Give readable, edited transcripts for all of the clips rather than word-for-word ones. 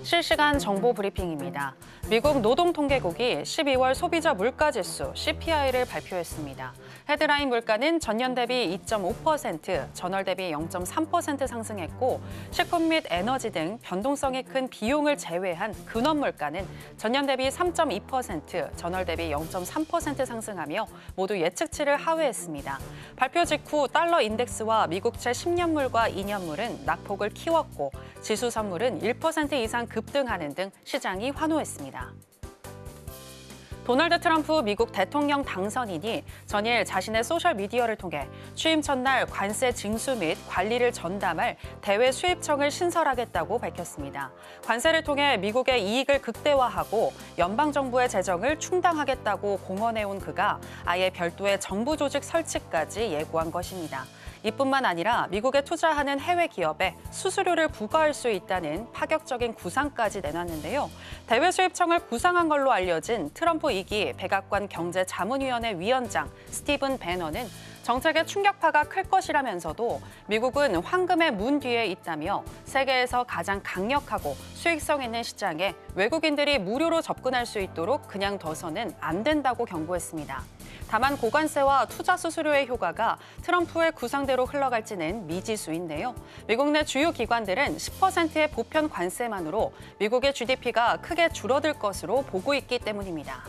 실시간 정보 브리핑입니다. 미국 노동통계국이 12월 소비자 물가지수 CPI를 발표했습니다. 헤드라인 물가는 전년 대비 2.5%, 전월 대비 0.3% 상승했고 식품 및 에너지 등 변동성이 큰 비용을 제외한 근원 물가는 전년 대비 3.2%, 전월 대비 0.3% 상승하며 모두 예측치를 하회했습니다. 발표 직후 달러 인덱스와 미국채 10년물과 2년물은 낙폭을 키웠고 지수 선물은 1% 이상 급등하는 등 시장이 환호했습니다. 도널드 트럼프 미국 대통령 당선인이 전일 자신의 소셜미디어를 통해 취임 첫날 관세 징수 및 관리를 전담할 대외 수입청을 신설하겠다고 밝혔습니다. 관세를 통해 미국의 이익을 극대화하고 연방정부의 재정을 충당하겠다고 공언해온 그가 아예 별도의 정부 조직 설치까지 예고한 것입니다. 이뿐만 아니라 미국에 투자하는 해외 기업에 수수료를 부과할 수 있다는 파격적인 구상까지 내놨는데요. 대외 수입청을 구상한 걸로 알려진 트럼프 2기 백악관 경제자문위원회 위원장 스티븐 배너는 정책의 충격파가 클 것이라면서도 미국은 황금의 문 뒤에 있다며 세계에서 가장 강력하고 수익성 있는 시장에 외국인들이 무료로 접근할 수 있도록 그냥 둬서는 안 된다고 경고했습니다. 다만 고관세와 투자 수수료의 효과가 트럼프의 구상대로 흘러갈지는 미지수인데요. 미국 내 주요 기관들은 10%의 보편 관세만으로 미국의 GDP가 크게 줄어들 것으로 보고 있기 때문입니다.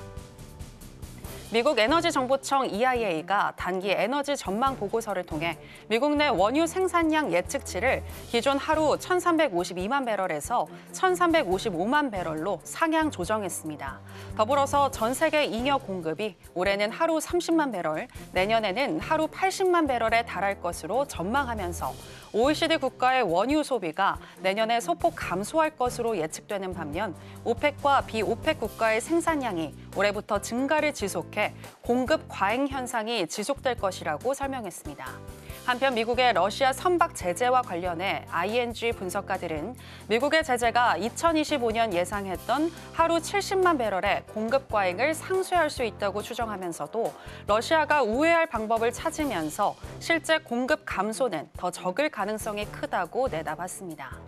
미국 에너지정보청 EIA가 단기 에너지 전망 보고서를 통해 미국 내 원유 생산량 예측치를 기존 하루 1,352만 배럴에서 1,355만 배럴로 상향 조정했습니다. 더불어서 전 세계 잉여 공급이 올해는 하루 30만 배럴, 내년에는 하루 80만 배럴에 달할 것으로 전망하면서 OECD 국가의 원유 소비가 내년에 소폭 감소할 것으로 예측되는 반면 오펙과 비오펙 국가의 생산량이 올해부터 증가를 지속해 공급 과잉 현상이 지속될 것이라고 설명했습니다. 한편 미국의 러시아 선박 제재와 관련해 ING 분석가들은 미국의 제재가 2025년 예상했던 하루 70만 배럴의 공급 과잉을 상쇄할 수 있다고 추정하면서도 러시아가 우회할 방법을 찾으면서 실제 공급 감소는 더 적을 가능성이 크다고 내다봤습니다.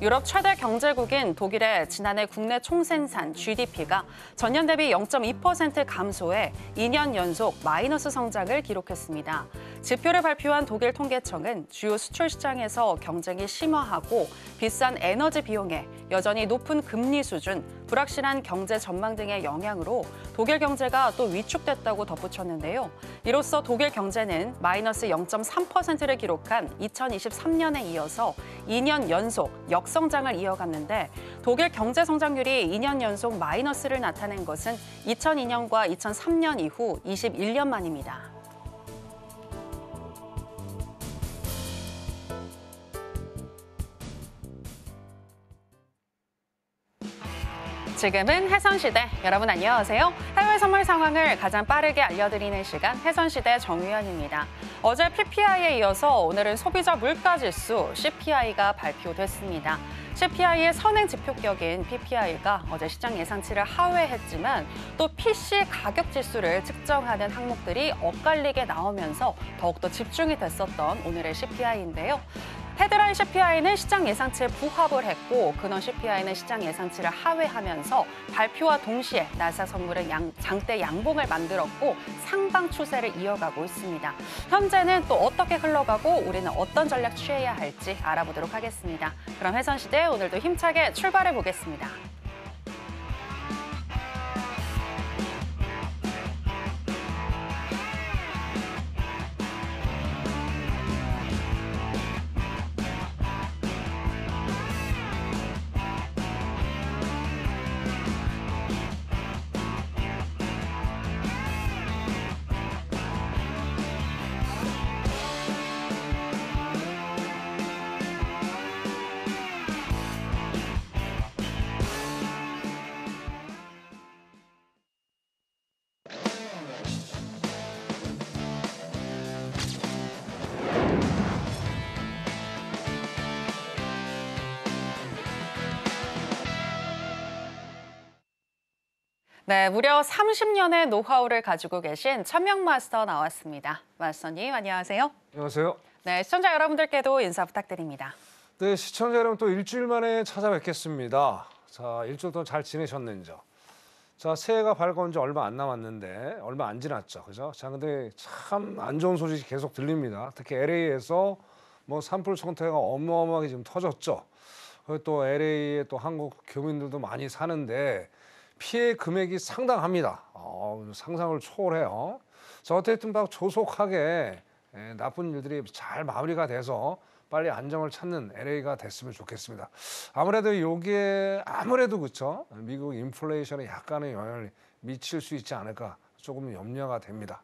유럽 최대 경제국인 독일의 지난해 국내 총생산 GDP가 전년 대비 0.2% 감소해 2년 연속 마이너스 성장을 기록했습니다. 지표를 발표한 독일 통계청은 주요 수출 시장에서 경쟁이 심화하고 비싼 에너지 비용에 여전히 높은 금리 수준, 불확실한 경제 전망 등의 영향으로 독일 경제가 또 위축됐다고 덧붙였는데요. 이로써 독일 경제는 마이너스 0.3%를 기록한 2023년에 이어서 2년 연속 역성장을 이어갔는데 독일 경제 성장률이 2년 연속 마이너스를 나타낸 것은 2002년과 2003년 이후 21년 만입니다. 지금은 해선시대. 여러분 안녕하세요. 해외 선물 상황을 가장 빠르게 알려드리는 시간 해선시대 정유현입니다. 어제 PPI에 이어서 오늘은 소비자 물가지수 CPI가 발표됐습니다. CPI의 선행 지표격인 PPI가 어제 시장 예상치를 하회했지만 또 PC 가격 지수를 측정하는 항목들이 엇갈리게 나오면서 더욱더 집중이 됐었던 오늘의 CPI인데요. 헤드라인 CPI는 시장 예상치에 부합을 했고 근원 CPI는 시장 예상치를 하회하면서 발표와 동시에 나스닥 선물은 장대 양봉을 만들었고 상방 추세를 이어가고 있습니다. 현재는 또 어떻게 흘러가고 우리는 어떤 전략 취해야 할지 알아보도록 하겠습니다. 그럼 해선시대 오늘도 힘차게 출발해 보겠습니다. 네, 무려 30년의 노하우를 가지고 계신 천명 마스터 나왔습니다. 마스터님, 안녕하세요. 안녕하세요. 네, 시청자 여러분들께도 인사 부탁드립니다. 네, 시청자 여러분 또 일주일 만에 찾아뵙겠습니다. 자, 일주일 동안 잘 지내셨는지요? 자, 새해가 밝아온 지 얼마 안 남았는데, 얼마 안 지났죠. 그죠? 자, 근데 참 안 좋은 소식이 계속 들립니다. 특히 LA에서 뭐 산불 총태가 어마어마하게 지금 터졌죠. 그리고 또 LA에 또 한국 교민들도 많이 사는데 피해 금액이 상당합니다. 상상을 초월해요. 자, 어쨌든 막 조속하게 나쁜 일들이 잘 마무리가 돼서 빨리 안정을 찾는 LA가 됐으면 좋겠습니다. 아무래도 요게 그렇죠. 미국 인플레이션에 약간의 영향을 미칠 수 있지 않을까 조금 염려가 됩니다.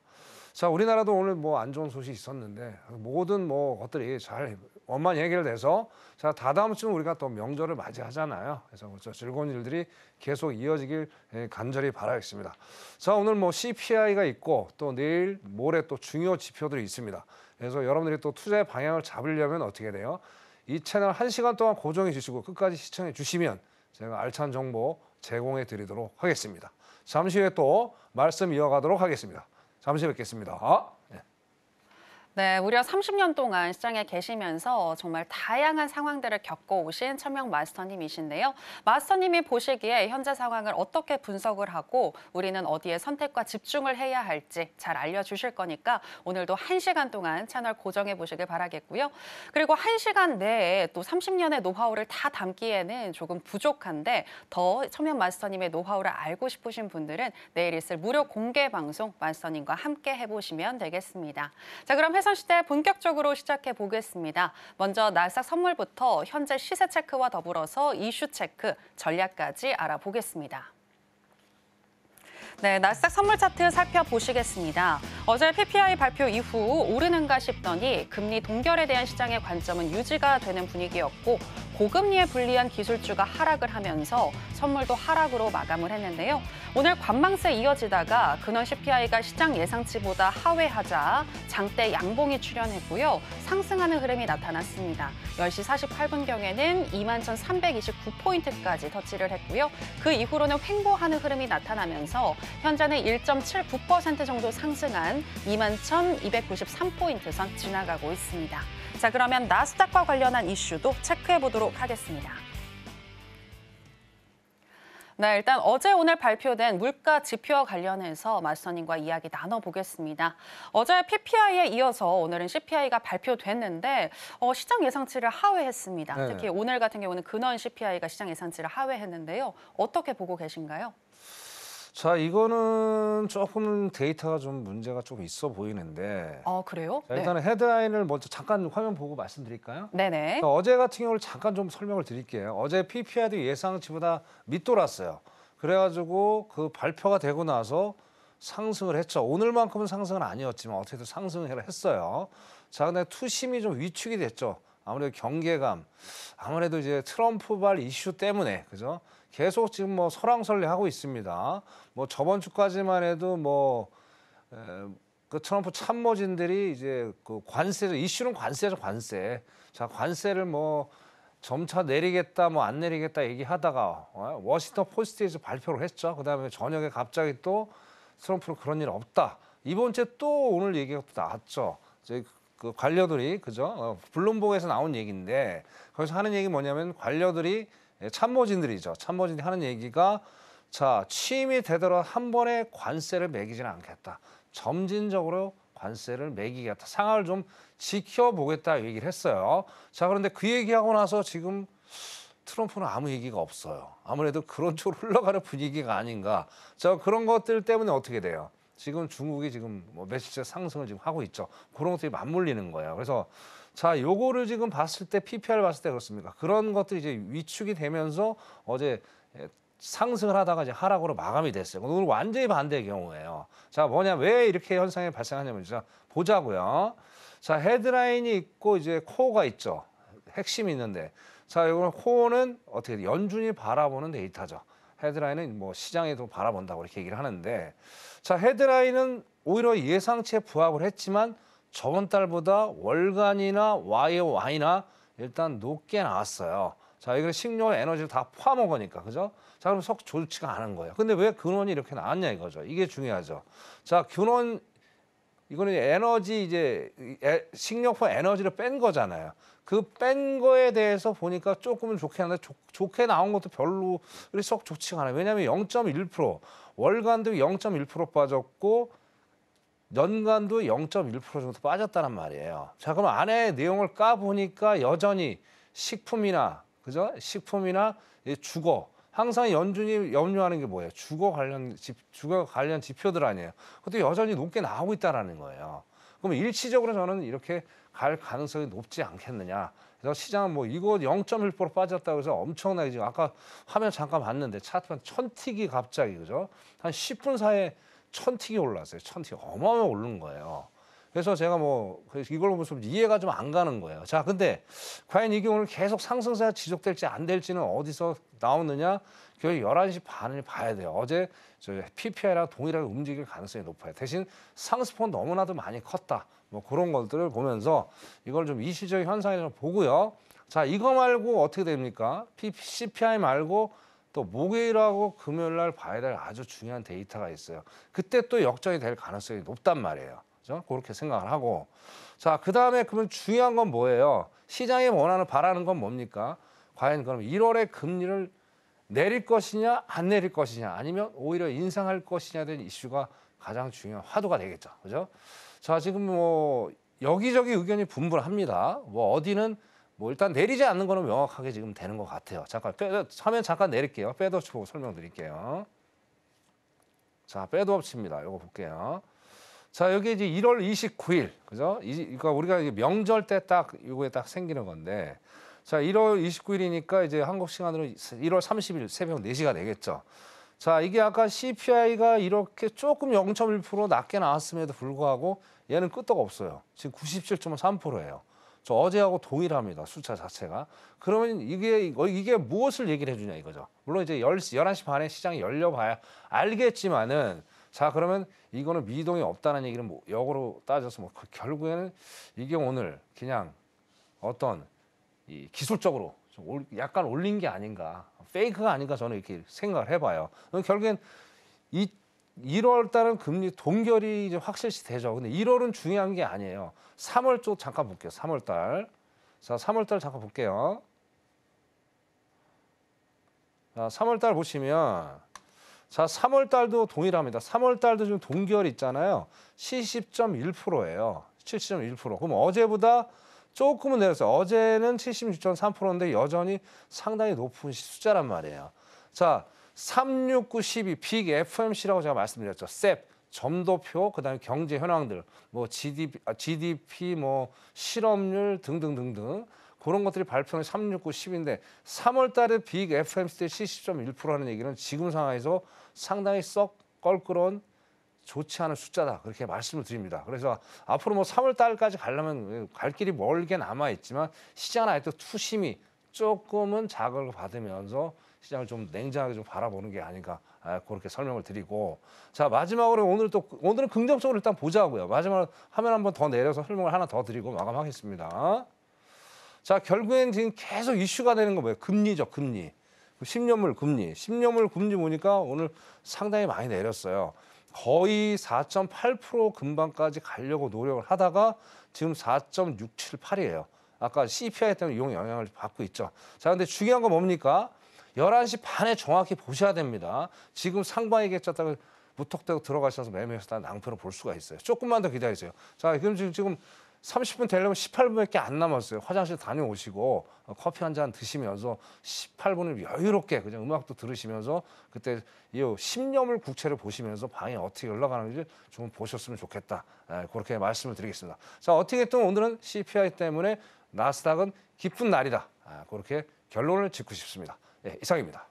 자, 우리나라도 오늘 뭐 안 좋은 소식이 있었는데 모든 뭐 것들이 잘 원만 해결돼서 자, 다다음 주는 우리가 또 명절을 맞이하잖아요. 그래서 그렇죠. 즐거운 일들이 계속 이어지길 간절히 바라겠습니다. 자, 오늘 뭐 CPI가 있고 또 내일 모레 또 중요 지표들이 있습니다. 그래서 여러분들이 또 투자의 방향을 잡으려면 어떻게 돼요? 이 채널 1시간 동안 고정해 주시고 끝까지 시청해 주시면 제가 알찬 정보 제공해 드리도록 하겠습니다. 잠시 후에 또 말씀 이어가도록 하겠습니다. 잠시 뵙겠습니다. 네, 무려 30년 동안 시장에 계시면서 정말 다양한 상황들을 겪어오신 천명 마스터님이신데요. 마스터님이 보시기에 현재 상황을 어떻게 분석을 하고 우리는 어디에 선택과 집중을 해야 할지 잘 알려주실 거니까 오늘도 1시간 동안 채널 고정해 보시길 바라겠고요. 그리고 1시간 내에 또 30년의 노하우를 다 담기에는 조금 부족한데 더 천명 마스터님의 노하우를 알고 싶으신 분들은 내일 있을 무료 공개 방송 마스터님과 함께 해보시면 되겠습니다. 자, 그럼 해선시대 본격적으로 시작해 보겠습니다. 먼저 나스닥 선물부터 현재 시세 체크와 더불어서 이슈 체크, 전략까지 알아보겠습니다. 네, 나스닥 선물 차트 살펴보시겠습니다. 어제 PPI 발표 이후 오르는가 싶더니 금리 동결에 대한 시장의 관점은 유지가 되는 분위기였고 고금리에 불리한 기술주가 하락을 하면서 선물도 하락으로 마감을 했는데요. 오늘 관망세 이어지다가 근원 CPI가 시장 예상치보다 하회하자 장대 양봉이 출현했고요. 상승하는 흐름이 나타났습니다. 10시 48분경에는 21,329포인트까지 터치를 했고요. 그 이후로는 횡보하는 흐름이 나타나면서 현재는 1.79% 정도 상승한 21,293포인트 선 지나가고 있습니다. 자, 그러면 나스닥과 관련한 이슈도 체크해 보도록 하겠습니다. 네, 일단 어제 오늘 발표된 물가 지표와 관련해서 마스터님과 이야기 나눠보겠습니다. 어제 PPI에 이어서 오늘은 CPI가 발표됐는데 시장 예상치를 하회했습니다. 네. 특히 오늘 같은 경우는 근원 CPI가 시장 예상치를 하회했는데요. 어떻게 보고 계신가요? 자, 이거는 조금 데이터가 좀 문제가 좀 있어 보이는데. 그래요? 자, 일단은 헤드라인을 먼저 잠깐 화면 보고 말씀드릴까요? 네네. 자, 어제 같은 경우를 잠깐 좀 설명을 드릴게요. 어제 PPI도 예상치보다 밑돌았어요. 그래가지고 그 발표가 되고 나서 상승을 했죠. 오늘만큼은 상승은 아니었지만 어떻게든 상승을 했어요. 자, 근데 투심이 좀 위축이 됐죠. 아무래도 경계감, 아무래도 이제 트럼프발 이슈 때문에, 그죠? 계속 지금 뭐 설왕설래하고 있습니다. 뭐 저번 주까지만 해도 그 트럼프 참모진들이 이제 그 관세 이슈는 관세죠, 관세. 자, 관세를 뭐 점차 내리겠다, 뭐 안 내리겠다 얘기하다가 워싱턴 포스트에서 발표를 했죠. 그다음에 저녁에 갑자기 또 트럼프는 그런 일 없다. 이번 주에 또 오늘 얘기가 또 나왔죠. 저희 그 관료들이, 그죠? 블룸버그에서 나온 얘기인데 거기서 하는 얘기 뭐냐면 관료들이 참모진들이죠. 참모진들이 하는 얘기가 자, 취임이 되더라도 한 번에 관세를 매기지는 않겠다. 점진적으로 관세를 매기겠다. 상황을 좀 지켜보겠다 얘기를 했어요. 자, 그런데 그 얘기하고 나서 지금 트럼프는 아무 얘기가 없어요. 아무래도 그런 쪽으로 흘러가는 분위기가 아닌가. 자, 그런 것들 때문에 어떻게 돼요? 지금 중국이 지금 뭐 며칠째 상승을 지금 하고 있죠. 그런 것들이 맞물리는 거예요. 그래서 자, 요거를 지금 봤을 때 PPR을 봤을 때 그렇습니까? 그런 것들이 이제 위축이 되면서 어제 상승을 하다가 이제 하락으로 마감이 됐어요. 오늘 완전히 반대의 경우예요. 자, 왜 이렇게 현상이 발생하냐면 자, 보자고요. 자, 헤드라인이 있고 이제 코어가 있죠. 핵심이 있는데. 자, 이거는 코어는 어떻게 돼? 연준이 바라보는 데이터죠. 헤드라인은 뭐 시장에도 바라본다고 이렇게 얘기를 하는데 자, 헤드라인은 오히려 예상치에 부합을 했지만 저번 달보다 월간이나 YOY나 일단 높게 나왔어요. 자, 이거 식료, 에너지를 다 포함먹으니까, 그죠? 자, 그럼 썩 좋지가 않은 거예요. 근데 왜 근원이 이렇게 나왔냐 이거죠. 이게 중요하죠. 자, 근원 이거는 에너지 이제 식료품 에너지를 뺀 거잖아요. 그 뺀 거에 대해서 보니까 조금은 좋게 하는데 좋게 나온 것도 별로 썩 좋지가 않아요. 왜냐하면 0.1% 월간도 0.1% 빠졌고 연간도 0.1% 정도 빠졌다는 말이에요. 자, 그럼 안에 내용을 까 보니까 여전히 식품이나 그죠? 식품이나 주거 항상 연준이 염려하는 게 뭐예요? 주거 관련 지표들 아니에요. 그것도 여전히 높게 나오고 있다라는 거예요. 그럼 일시적으로 저는 이렇게 갈 가능성이 높지 않겠느냐. 그래서 시장은 뭐 이거 0.1% 빠졌다고 해서 엄청나게 지금 아까 화면 잠깐 봤는데 차트만 천틱이 갑자기 그죠? 한 10분 사이에 천틱이 올랐어요. 천틱이 어마어마하게 오른 거예요. 그래서 제가 뭐 이걸 보면서 이해가 좀 안 가는 거예요. 자, 근데 과연 이게 오늘 계속 상승세가 지속될지 안 될지는 어디서 나오느냐? 결국 11시 반을 봐야 돼요. 어제 저 PPI랑 동일하게 움직일 가능성이 높아요. 대신 상승폭은 너무나도 많이 컸다. 뭐 그런 것들을 보면서 이걸 좀 이시적 현상이라고 보고요. 자, 이거 말고 어떻게 됩니까? CPI 말고 또 목요일하고 금요일 날 봐야 될 아주 중요한 데이터가 있어요. 그때 또 역전이 될 가능성이 높단 말이에요. 그렇죠? 그렇게 생각을 하고. 자, 그다음에 그러면 중요한 건 뭐예요? 시장이 바라는 건 뭡니까? 과연 그럼 1월에 금리를 내릴 것이냐 안 내릴 것이냐 아니면 오히려 인상할 것이냐에 대한 이슈가 가장 중요한 화두가 되겠죠. 그죠? 자, 지금 뭐 여기저기 의견이 분분합니다. 뭐 어디는 뭐 일단 내리지 않는 거는 명확하게 지금 되는 것 같아요. 잠깐 화면 잠깐 내릴게요. 백드워치 보고 설명드릴게요. 자, 백드워치입니다. 이거 볼게요. 자, 여기 이제 1월 29일, 그죠? 그러니까 우리가 명절 때 딱 이거에 딱 생기는 건데, 자, 1월 29일이니까 이제 한국 시간으로 1월 30일 새벽 4시가 되겠죠. 자, 이게 아까 CPI가 이렇게 조금 0.1% 낮게 나왔음에도 불구하고 얘는 끄떡 없어요. 지금 97.3%예요. 저 어제하고 동일합니다. 숫자 자체가. 그러면 이게 무엇을 얘기를 해주냐 이거죠. 물론 이제 11시 반에 시장이 열려봐야 알겠지만은 자, 그러면 이거는 미동이 없다는 얘기는 뭐 역으로 따져서 뭐 결국에는 이게 오늘 그냥 어떤 이 기술적으로 좀 약간 올린 게 아닌가, 페이크가 아닌가 저는 이렇게 생각을 해봐요. 결국엔 1월 달은 금리 동결이 이제 확실시 되죠. 근데 1월은 중요한 게 아니에요. 3월 쪽 잠깐 볼게요. 3월 달. 자, 3월 달 잠깐 볼게요. 자, 3월 달 보시면 자, 3월 달도 동일합니다. 3월 달도 지금 동결 있잖아요. 70.1%예요. 70.1%. 그럼 어제보다 조금은 내렸어요. 어제는 76.3%인데 여전히 상당히 높은 숫자란 말이에요. 자, 369, 12, 빅 FMC라고 제가 말씀드렸죠. 셉, 점도표, 그다음에 경제 현황들, 뭐 GDP, 뭐 실업률 등등등등 그런 것들이 발표는 369, 10인데 3월 달에 빅 FMC 때 70.1%라는 얘기는 지금 상황에서 상당히 썩 껄끄러운 좋지 않은 숫자다. 그렇게 말씀을 드립니다. 그래서 앞으로 뭐 3월 달까지 가려면 갈 길이 멀게 남아 있지만 시장은 아직도 투심이 조금은 자극을 받으면서 시장을 좀 냉정하게 좀 바라보는 게 아닌가 그렇게 설명을 드리고 자 마지막으로 오늘은 긍정적으로 일단 보자고요. 마지막으로 화면 한번 더 내려서 설명을 하나 더 드리고 마감하겠습니다. 자 결국엔 지금 계속 이슈가 되는 거 뭐예요? 금리죠, 금리. 10년물 금리. 10년물 금리 보니까 오늘 상당히 많이 내렸어요. 거의 4.8% 근방까지 가려고 노력을 하다가 지금 4.678이에요. 아까 CPI 때문에 이 영향을 받고 있죠. 자, 근데 중요한 건 뭡니까? 11시 반에 정확히 보셔야 됩니다. 지금 상방에 계셨다가 무턱대고 들어가셔서 매매해서 낭패로 볼 수가 있어요. 조금만 더 기다리세요. 자, 그럼 지금 30분 되려면 18분밖에 안 남았어요. 화장실 다녀오시고 커피 한 잔 드시면서 18분을 여유롭게 그냥 음악도 들으시면서 그때 이 10년물 국채를 보시면서 방에 어떻게 올라가는지 좀 보셨으면 좋겠다. 그렇게 말씀을 드리겠습니다. 자, 어떻게 또 오늘은 CPI 때문에 나스닥은 기쁜 날이다. 그렇게 결론을 짓고 싶습니다. 이상입니다.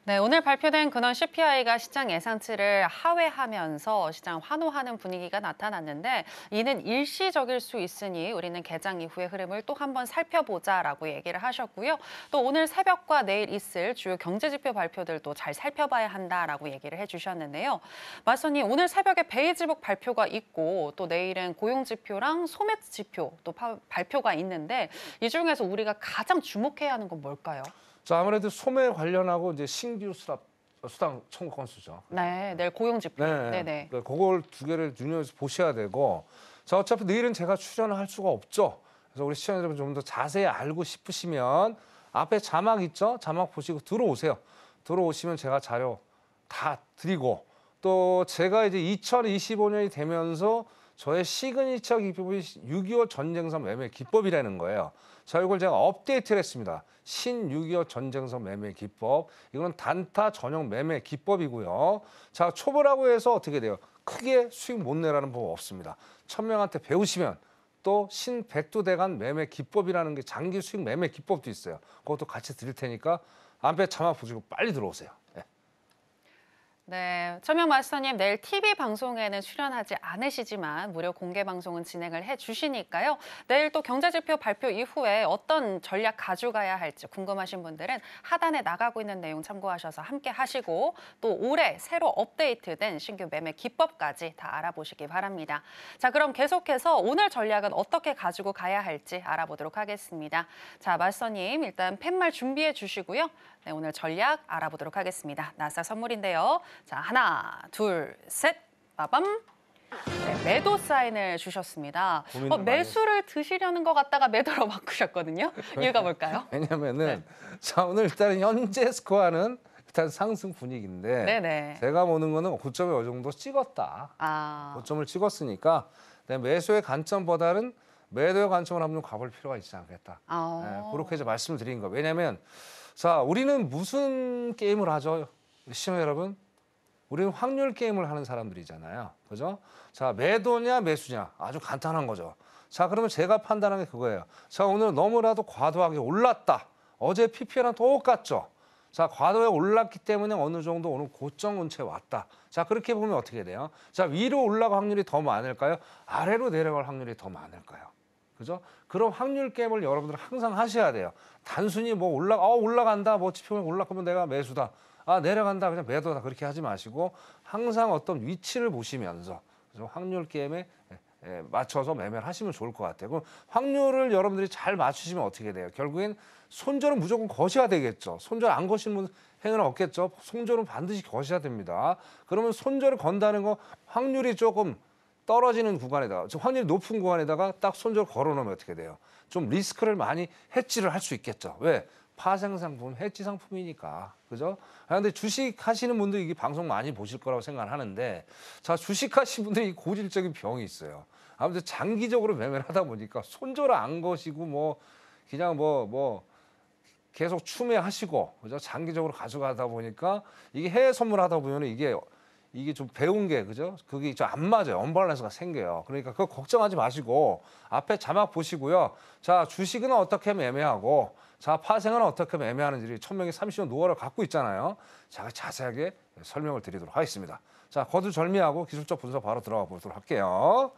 네, 오늘 발표된 근원 CPI가 시장 예상치를 하회하면서 시장 환호하는 분위기가 나타났는데 이는 일시적일 수 있으니 우리는 개장 이후의 흐름을 또 한번 살펴보자라고 얘기를 하셨고요. 또 오늘 새벽과 내일 있을 주요 경제지표 발표들도 잘 살펴봐야 한다라고 얘기를 해주셨는데요. 마선님, 오늘 새벽에 베이지북 발표가 있고 또 내일은 고용지표랑 소매지표 또 발표가 있는데 이 중에서 우리가 가장 주목해야 하는 건 뭘까요? 자, 아무래도 소매 관련하고 이제 신규 수납 수당 청구 건수죠. 네, 내일 고용지표. 네. 네네. 그걸 두 개를 눈여겨서 보셔야 되고, 자, 어차피 내일은 제가 출연을 할 수가 없죠. 그래서 우리 시청자 여러분 좀 더 자세히 알고 싶으시면 앞에 자막 있죠? 자막 보시고 들어오세요. 들어오시면 제가 자료 다 드리고, 또 제가 이제 2025년이 되면서 저의 시그니처 기법이 6.25 전쟁선 매매 기법이라는 거예요. 자, 이걸 제가 업데이트를 했습니다. 신 6.25 전쟁선 매매 기법. 이거는 단타 전용 매매 기법이고요. 자, 초보라고 해서 어떻게 돼요? 크게 수익 못 내라는 법 없습니다. 1000명한테 배우시면 또 신백두대간 매매 기법이라는 게 장기 수익 매매 기법도 있어요. 그것도 같이 드릴 테니까 앞에 자막 보시고 빨리 들어오세요. 네. 네, 천명 마스터님 내일 TV 방송에는 출연하지 않으시지만 무료 공개 방송은 진행을 해주시니까요. 내일 또 경제지표 발표 이후에 어떤 전략 가져가야 할지 궁금하신 분들은 하단에 나가고 있는 내용 참고하셔서 함께 하시고 또 올해 새로 업데이트된 신규 매매 기법까지 다 알아보시기 바랍니다. 자, 그럼 계속해서 오늘 전략은 어떻게 가지고 가야 할지 알아보도록 하겠습니다. 자, 마스터님 일단 팻말 준비해 주시고요. 네, 오늘 전략 알아보도록 하겠습니다. 나스닥 선물인데요. 자, 하나, 둘, 셋, 빠밤. 네, 매도 사인을 주셨습니다. 고민을 많이 매수를 드시려는 것 같다가 매도로 바꾸셨거든요. 이유가 뭘까요? 왜냐면은 자, 오늘 일단 현재 스코어는 일단 상승 분위기인데 네네. 제가 보는 거는 고점을 어느 정도 찍었다. 아, 고점을 찍었으니까 매수의 관점보다는 매도의 관점을 한번 가볼 필요가 있지 않겠다. 네, 그렇게 이제 말씀을 드린 거예요. 왜냐하면 자, 우리는 무슨 게임을 하죠? 시청자 여러분? 우리는 확률 게임을 하는 사람들이잖아요. 그죠? 자, 매도냐 매수냐 아주 간단한 거죠. 자, 그러면 제가 판단한 게 그거예요. 자, 오늘 너무나도 과도하게 올랐다. 어제 PPR랑 똑같죠? 자, 과도에 올랐기 때문에 어느 정도 오늘 고점 근처에 왔다. 자, 그렇게 보면 어떻게 돼요? 자, 위로 올라갈 확률이 더 많을까요? 아래로 내려갈 확률이 더 많을까요? 그죠? 그런 확률 게임을 여러분들 항상 하셔야 돼요. 단순히 뭐 올라간다, 뭐 지표가 올라가면 내가 매수다. 아, 내려간다, 그냥 매도다. 그렇게 하지 마시고 항상 어떤 위치를 보시면서 그래서 확률 게임에 맞춰서 매매를 하시면 좋을 것 같아요. 그럼 확률을 여러분들이 잘 맞추시면 어떻게 돼요? 결국엔 손절은 무조건 거셔야 되겠죠. 손절 안 거시는 분 행위는 없겠죠. 손절은 반드시 거셔야 됩니다. 그러면 손절을 건다는 거 확률이 조금 떨어지는 구간에다가 확률이 높은 구간에다가 딱 손절 걸어놓으면 어떻게 돼요? 좀 리스크를 많이 해지를 할 수 있겠죠. 왜? 파생 상품, 해지 상품이니까. 그죠? 그런데 주식 하시는 분들 이게 방송 많이 보실 거라고 생각하는데 자, 주식 하시는 분들이 고질적인 병이 있어요. 아무튼 장기적으로 매매를 하다 보니까 손절을 안 거시고 뭐 그냥 뭐 계속 추매하시고 그죠? 장기적으로 가져가다 보니까 이게 해외 선물하다 보면 이게 좀 배운 게 그죠? 그게 좀 안 맞아요. 언밸런스가 생겨요. 그러니까 그거 걱정하지 마시고 앞에 자막 보시고요. 자, 주식은 어떻게 매매하고 자, 파생은 어떻게 매매하는지 1000명의 30년 노하우를 갖고 있잖아요. 제가 자세하게 설명을 드리도록 하겠습니다. 자, 거두절미하고 기술적 분석 바로 들어가 보도록 할게요.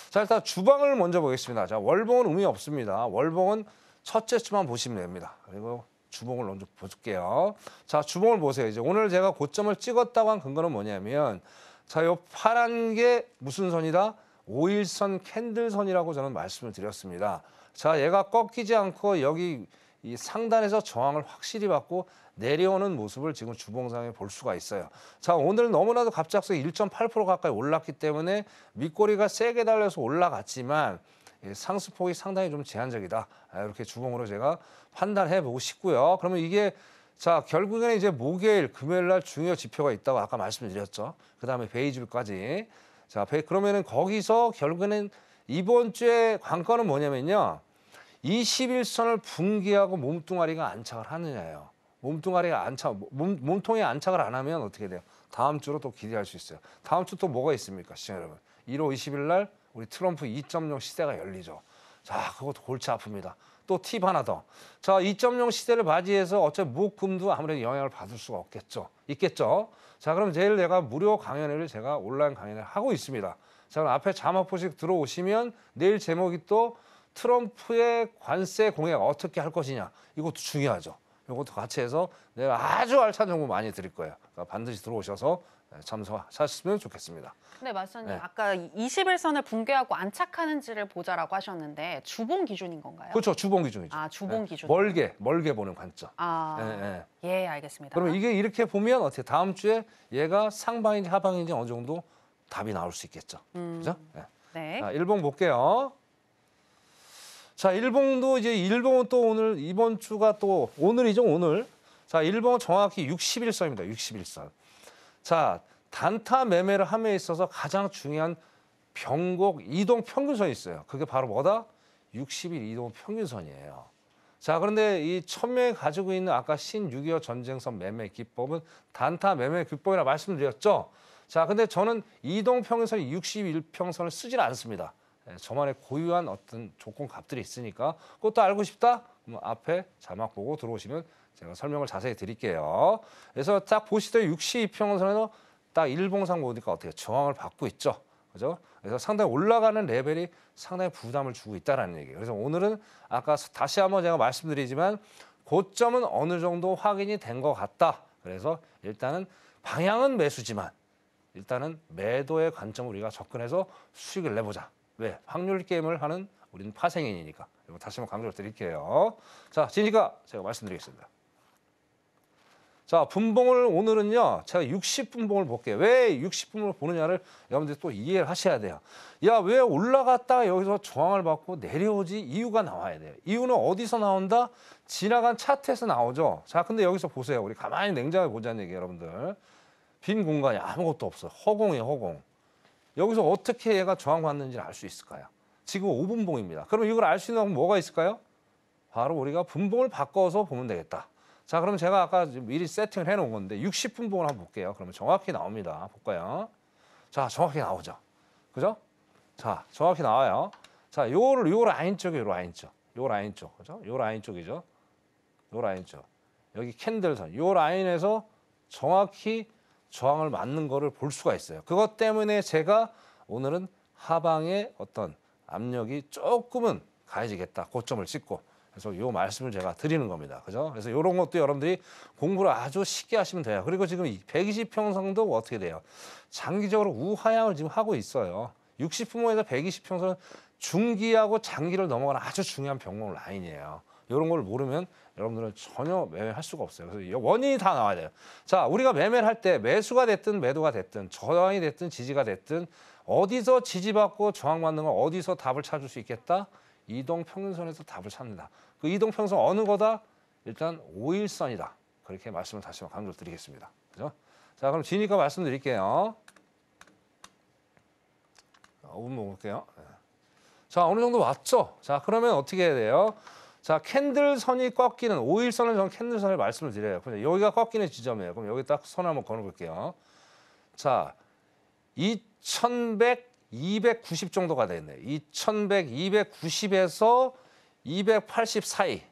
자, 일단 주방을 먼저 보겠습니다. 자, 월봉은 의미 없습니다. 월봉은 첫째 주만 보시면 됩니다. 그리고 주봉을 먼저 볼게요. 자, 주봉을 보세요. 이제 오늘 제가 고점을 찍었다고 한 근거는 뭐냐면 자, 요 파란 게 무슨 선이다? 5일선 캔들선이라고 저는 말씀을 드렸습니다. 자, 얘가 꺾이지 않고 여기 이 상단에서 저항을 확실히 받고 내려오는 모습을 지금 주봉상에 볼 수가 있어요. 자, 오늘 너무나도 갑작스레 1.8% 가까이 올랐기 때문에 밑꼬리가 세게 달려서 올라갔지만 상승폭이 상당히 좀 제한적이다. 이렇게 주봉으로 제가 판단해 보고 싶고요. 그러면 이게 자, 결국에는 이제 목요일, 금요일 날 중요 지표가 있다고 아까 말씀드렸죠. 그다음에 베이줄까지. 자, 그러면은 거기서 결국에는 이번 주에 관건은 뭐냐면요. 21선을 붕괴하고 몸뚱아리가 안착을 하느냐예요. 몸뚱아리가 몸통에 안착을 안 하면 어떻게 돼요? 다음 주로 또 기대할 수 있어요. 다음 주 또 뭐가 있습니까, 시청자 여러분? 1월 20일 날 우리 트럼프 2.0 시대가 열리죠. 자, 그것도 골치 아픕니다. 또 팁 하나 더. 자, 2.0 시대를 맞이해서 어차피 목금도 아무래도 영향을 받을 수가 있겠죠. 자, 그럼 내가 무료 강연회를 제가 온라인 강연을 하고 있습니다. 자, 그럼 앞에 자막 보시고 들어오시면 내일 제목이 또 트럼프의 관세 공약 어떻게 할 것이냐. 이것도 중요하죠. 이것도 같이 해서 내가 아주 알찬 정보 많이 드릴 거예요. 그러니까 반드시 들어오셔서 참석하셨으면 좋겠습니다. 네, 마스터님. 네. 아까 21선을 붕괴하고 안착하는지를 보자라고 하셨는데 주봉 기준인 건가요? 그렇죠. 주봉 기준이죠. 아, 주봉 기준. 멀게 보는 관점. 아, 예, 예, 알겠습니다. 그러면 이게 이렇게 보면 어떻게 다음 주에 얘가 상방인지 하방인지 어느 정도 답이 나올 수 있겠죠. 그죠? 예. 네. 자, 일봉 볼게요. 자, 일봉도 이제 일봉은 또 오늘 이번 주가 또 오늘이죠, 오늘. 자, 일봉은 정확히 61선입니다. 61선. 자, 단타 매매를 함에 있어서 가장 중요한 변곡 이동 평균선이 있어요. 그게 바로 뭐다? 60일 이동 평균선이에요. 자, 그런데 이 1000명이 가지고 있는 아까 신6.25 전쟁선 매매 기법은 단타 매매 기법이라 말씀드렸죠. 자, 근데 저는 이동 평균선 61평선을 쓰질 않습니다. 저만의 고유한 어떤 조건 값들이 있으니까 그것도 알고 싶다? 그럼 앞에 자막 보고 들어오시면 제가 설명을 자세히 드릴게요. 그래서 딱 보시더니 62평선에서 딱 일봉상 보니까 어떻게 저항을 받고 있죠. 그죠? 그래서 상당히 올라가는 레벨이 상당히 부담을 주고 있다는 얘기예요. 그래서 오늘은 아까 다시 한번 제가 말씀드리지만 고점은 어느 정도 확인이 된 것 같다. 그래서 일단은 방향은 매수지만 일단은 매도의 관점을 우리가 접근해서 수익을 내보자. 왜? 확률 게임을 하는 우리는 파생인이니까. 이거 다시 한번 강조를 드릴게요. 자, 지니까 제가 말씀드리겠습니다. 자, 분봉을 오늘은요. 제가 60분봉을 볼게요. 왜 60분봉을 보느냐를 여러분들이 또 이해를 하셔야 돼요. 야, 왜 올라갔다가 여기서 저항을 받고 내려오지? 이유가 나와야 돼요. 이유는 어디서 나온다? 지나간 차트에서 나오죠. 자, 근데 여기서 보세요. 우리 가만히 냉정하게 보자는 얘기예요, 여러분들. 빈 공간이 아무것도 없어요. 허공이에요, 허공. 여기서 어떻게 얘가 저항받는지를 알 수 있을까요? 지금 5분봉입니다. 그럼 이걸 알 수 있는 건 뭐가 있을까요? 바로 우리가 분봉을 바꿔서 보면 되겠다. 자, 그럼 제가 아까 미리 세팅을 해놓은 건데 60분봉을 한번 볼게요. 그러면 정확히 나옵니다. 볼까요? 자, 정확히 나오죠. 그죠? 자, 정확히 나와요. 자, 요 라인 쪽이에요. 요 라인 쪽. 그죠? 요 라인 쪽이죠. 요 라인 쪽. 여기 캔들선. 요 라인에서 정확히 저항을 맞는 거를 볼 수가 있어요. 그것 때문에 제가 오늘은 하방의 어떤 압력이 조금은 가해지겠다. 고점을 찍고. 그래서 요 말씀을 제가 드리는 겁니다. 그죠? 그래서 이런 것도 여러분들이 공부를 아주 쉽게 하시면 돼요. 그리고 지금 120평선도 어떻게 돼요? 장기적으로 우하향을 지금 하고 있어요. 60분봉에서 120평선은 중기하고 장기를 넘어가는 아주 중요한 변곡 라인이에요. 이런 걸 모르면 여러분들은 전혀 매매할 수가 없어요. 그래서 원인이 다 나와야 돼요. 자, 우리가 매매를 할 때 매수가 됐든 매도가 됐든 저항이 됐든 지지가 됐든 어디서 지지받고 저항받는 건 어디서 답을 찾을 수 있겠다? 이동 평균선에서 답을 찾는다. 그 이동 평균선 어느 거다? 일단 5일선이다. 그렇게 말씀을 다시 한번 강조드리겠습니다. 그죠? 자, 그럼 지니까 말씀드릴게요. 5분 볼게요. 자, 어느 정도 왔죠? 자, 그러면 어떻게 해야 돼요? 자, 캔들선이 꺾이는 5일선을 저는 캔들선을 말씀을 드려요. 근데 여기가 꺾이는 지점이에요. 그럼 여기 딱 선 한번 걸어볼게요. 자, 2100, 290 정도가 되겠네요. 2100, 290에서 280 사이.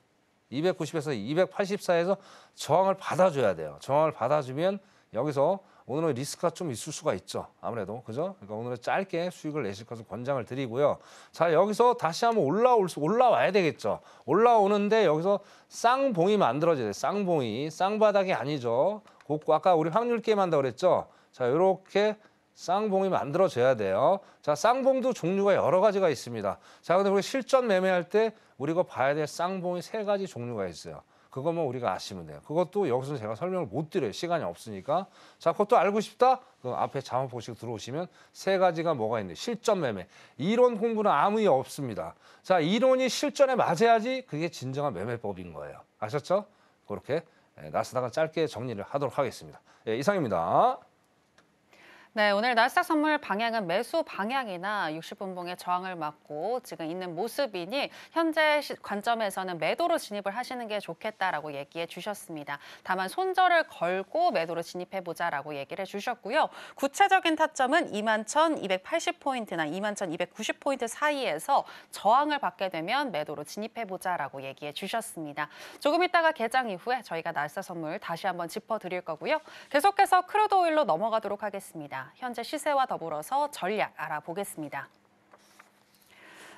290에서 280 사이에서 저항을 받아줘야 돼요. 저항을 받아주면 여기서 오늘은 리스크가 좀 있을 수가 있죠. 아무래도. 그죠? 그러니까 오늘은 짧게 수익을 내실 것을 권장을 드리고요. 자, 여기서 다시 한번 올라와야 되겠죠. 올라오는데 여기서 쌍봉이 만들어져야 돼요. 쌍봉이. 쌍바닥이 아니죠. 아까 우리 확률 게임 한다고 그랬죠. 자, 이렇게 쌍봉이 만들어져야 돼요. 자, 쌍봉도 종류가 여러 가지가 있습니다. 자, 근데 우리 실전 매매할 때 우리가 봐야 될 쌍봉이 3가지 종류가 있어요. 그것만 우리가 아시면 돼요. 그것도 여기서 제가 설명을 못 드려요. 시간이 없으니까. 자, 그것도 알고 싶다? 그럼 앞에 자막 보시고 들어오시면 3가지가 뭐가 있는데 실전 매매. 이론 공부는 아무 일 없습니다. 자, 이론이 실전에 맞아야지 그게 진정한 매매법인 거예요. 아셨죠? 그렇게 나스닥은 짧게 정리를 하도록 하겠습니다. 예, 이상입니다. 네, 오늘 나스닥 선물 방향은 매수 방향이나 60분봉의 저항을 막고 지금 있는 모습이니 현재 관점에서는 매도로 진입을 하시는 게 좋겠다라고 얘기해 주셨습니다. 다만 손절을 걸고 매도로 진입해보자라고 얘기를 해주셨고요. 구체적인 타점은 21,280포인트나 21,290포인트 사이에서 저항을 받게 되면 매도로 진입해보자라고 얘기해 주셨습니다. 조금 있다가 개장 이후에 저희가 나스닥 선물 다시 한번 짚어드릴 거고요. 계속해서 크루드 오일로 넘어가도록 하겠습니다. 현재 시세와 더불어서 전략 알아보겠습니다.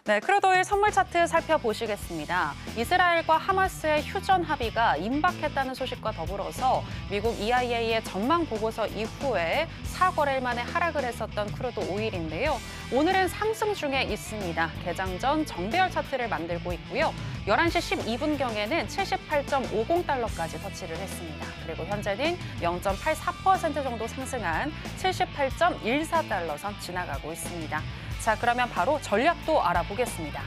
네, 크루드오일 선물 차트 살펴보시겠습니다. 이스라엘과 하마스의 휴전 합의가 임박했다는 소식과 더불어서 미국 EIA의 전망 보고서 이후에 4거래일 만에 하락을 했었던 크루드 오일인데요. 오늘은 상승 중에 있습니다. 개장 전 정배열 차트를 만들고 있고요. 11시 12분경에는 78.50달러까지 터치를 했습니다. 그리고 현재는 0.84% 정도 상승한 78.14달러 선 지나가고 있습니다. 자, 그러면 바로 전략도 알아보겠습니다.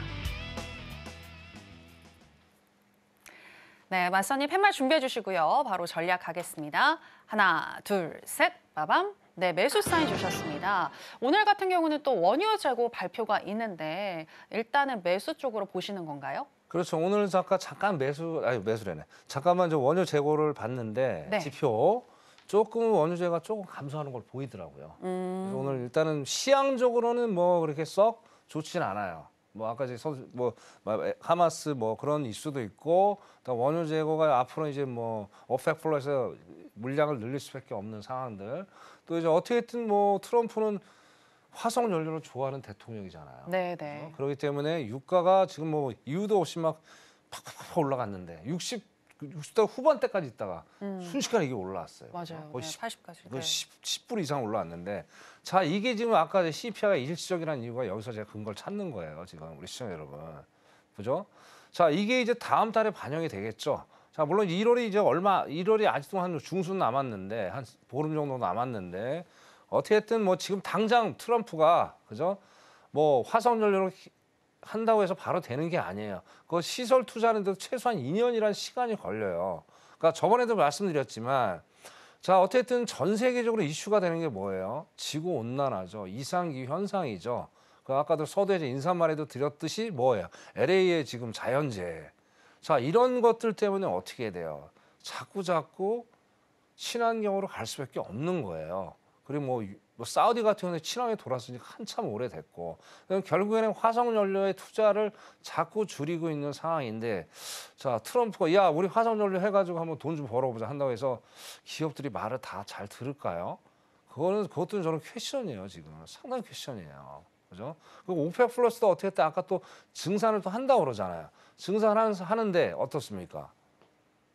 네, 맞선님 팻말 준비해 주시고요. 바로 전략 가겠습니다. 하나, 둘, 셋, 빠밤. 네, 매수 사인 주셨습니다. 오늘 같은 경우는 또 원유 재고 발표가 있는데 일단은 매수 쪽으로 보시는 건가요? 그렇죠. 오늘 잠깐 매수래네. 잠깐만 저 원유 재고를 봤는데 네. 지표 조금 원유재가 조금 감소하는 걸 보이더라고요. 그래서 오늘 일단은 시향적으로는 뭐 그렇게 썩 좋진 않아요. 뭐 아까 하마스 뭐 그런 이슈도 있고 또 원유 재고가 앞으로 이제 뭐 오펙 플러스에서 물량을 늘릴 수밖에 없는 상황들. 또 이제 어떻게든 뭐 트럼프는 화석 연료를 좋아하는 대통령이잖아요. 네, 네. 그렇기 때문에 유가가 지금 뭐 이유도 없이 막 팍팍팍 올라갔는데 60대 후반대까지 있다가 순식간에 이게 올라왔어요. 맞아요. 거의 네, 80까지. 그 10불 이상 올라왔는데 자 이게 지금 아까 CPI가 일시적이라는 이유가 여기서 제가 근거를 찾는 거예요. 지금 우리 시청자 여러분. 그죠? 자 이게 이제 다음 달에 반영이 되겠죠. 자 물론 1월이 아직도 한 중순 남았는데 한 보름 정도 남았는데 어떻게든 뭐 지금 당장 트럼프가 그죠? 뭐 화석연료로 한다고 해서 바로 되는 게 아니에요. 그 시설 투자하는데도 최소한 2년이라는 시간이 걸려요. 그러니까 저번에도 말씀드렸지만 자 어쨌든 전 세계적으로 이슈가 되는 게 뭐예요? 지구 온난화죠. 이상기후 현상이죠. 그 아까도 서두에 인사말에도 드렸듯이 뭐예요? LA의 지금 자연재해. 자 이런 것들 때문에 어떻게 돼요? 자꾸 친환경으로 갈 수밖에 없는 거예요. 그리고 뭐 사우디 같은 경우는 친환경에 돌아서니 한참 오래됐고 결국에는 화석연료의 투자를 자꾸 줄이고 있는 상황인데 자 트럼프가 야 우리 화석연료 해가지고 한번 돈 좀 벌어보자 한다고 해서 기업들이 말을 다 잘 들을까요? 그것도 저는 퀘션이에요 지금 상당히 퀘션이에요. 그죠? 그리고 오펙 플러스도 어떻게 아까 또 증산을 또 한다고 그러잖아요. 증산하는데 어떻습니까?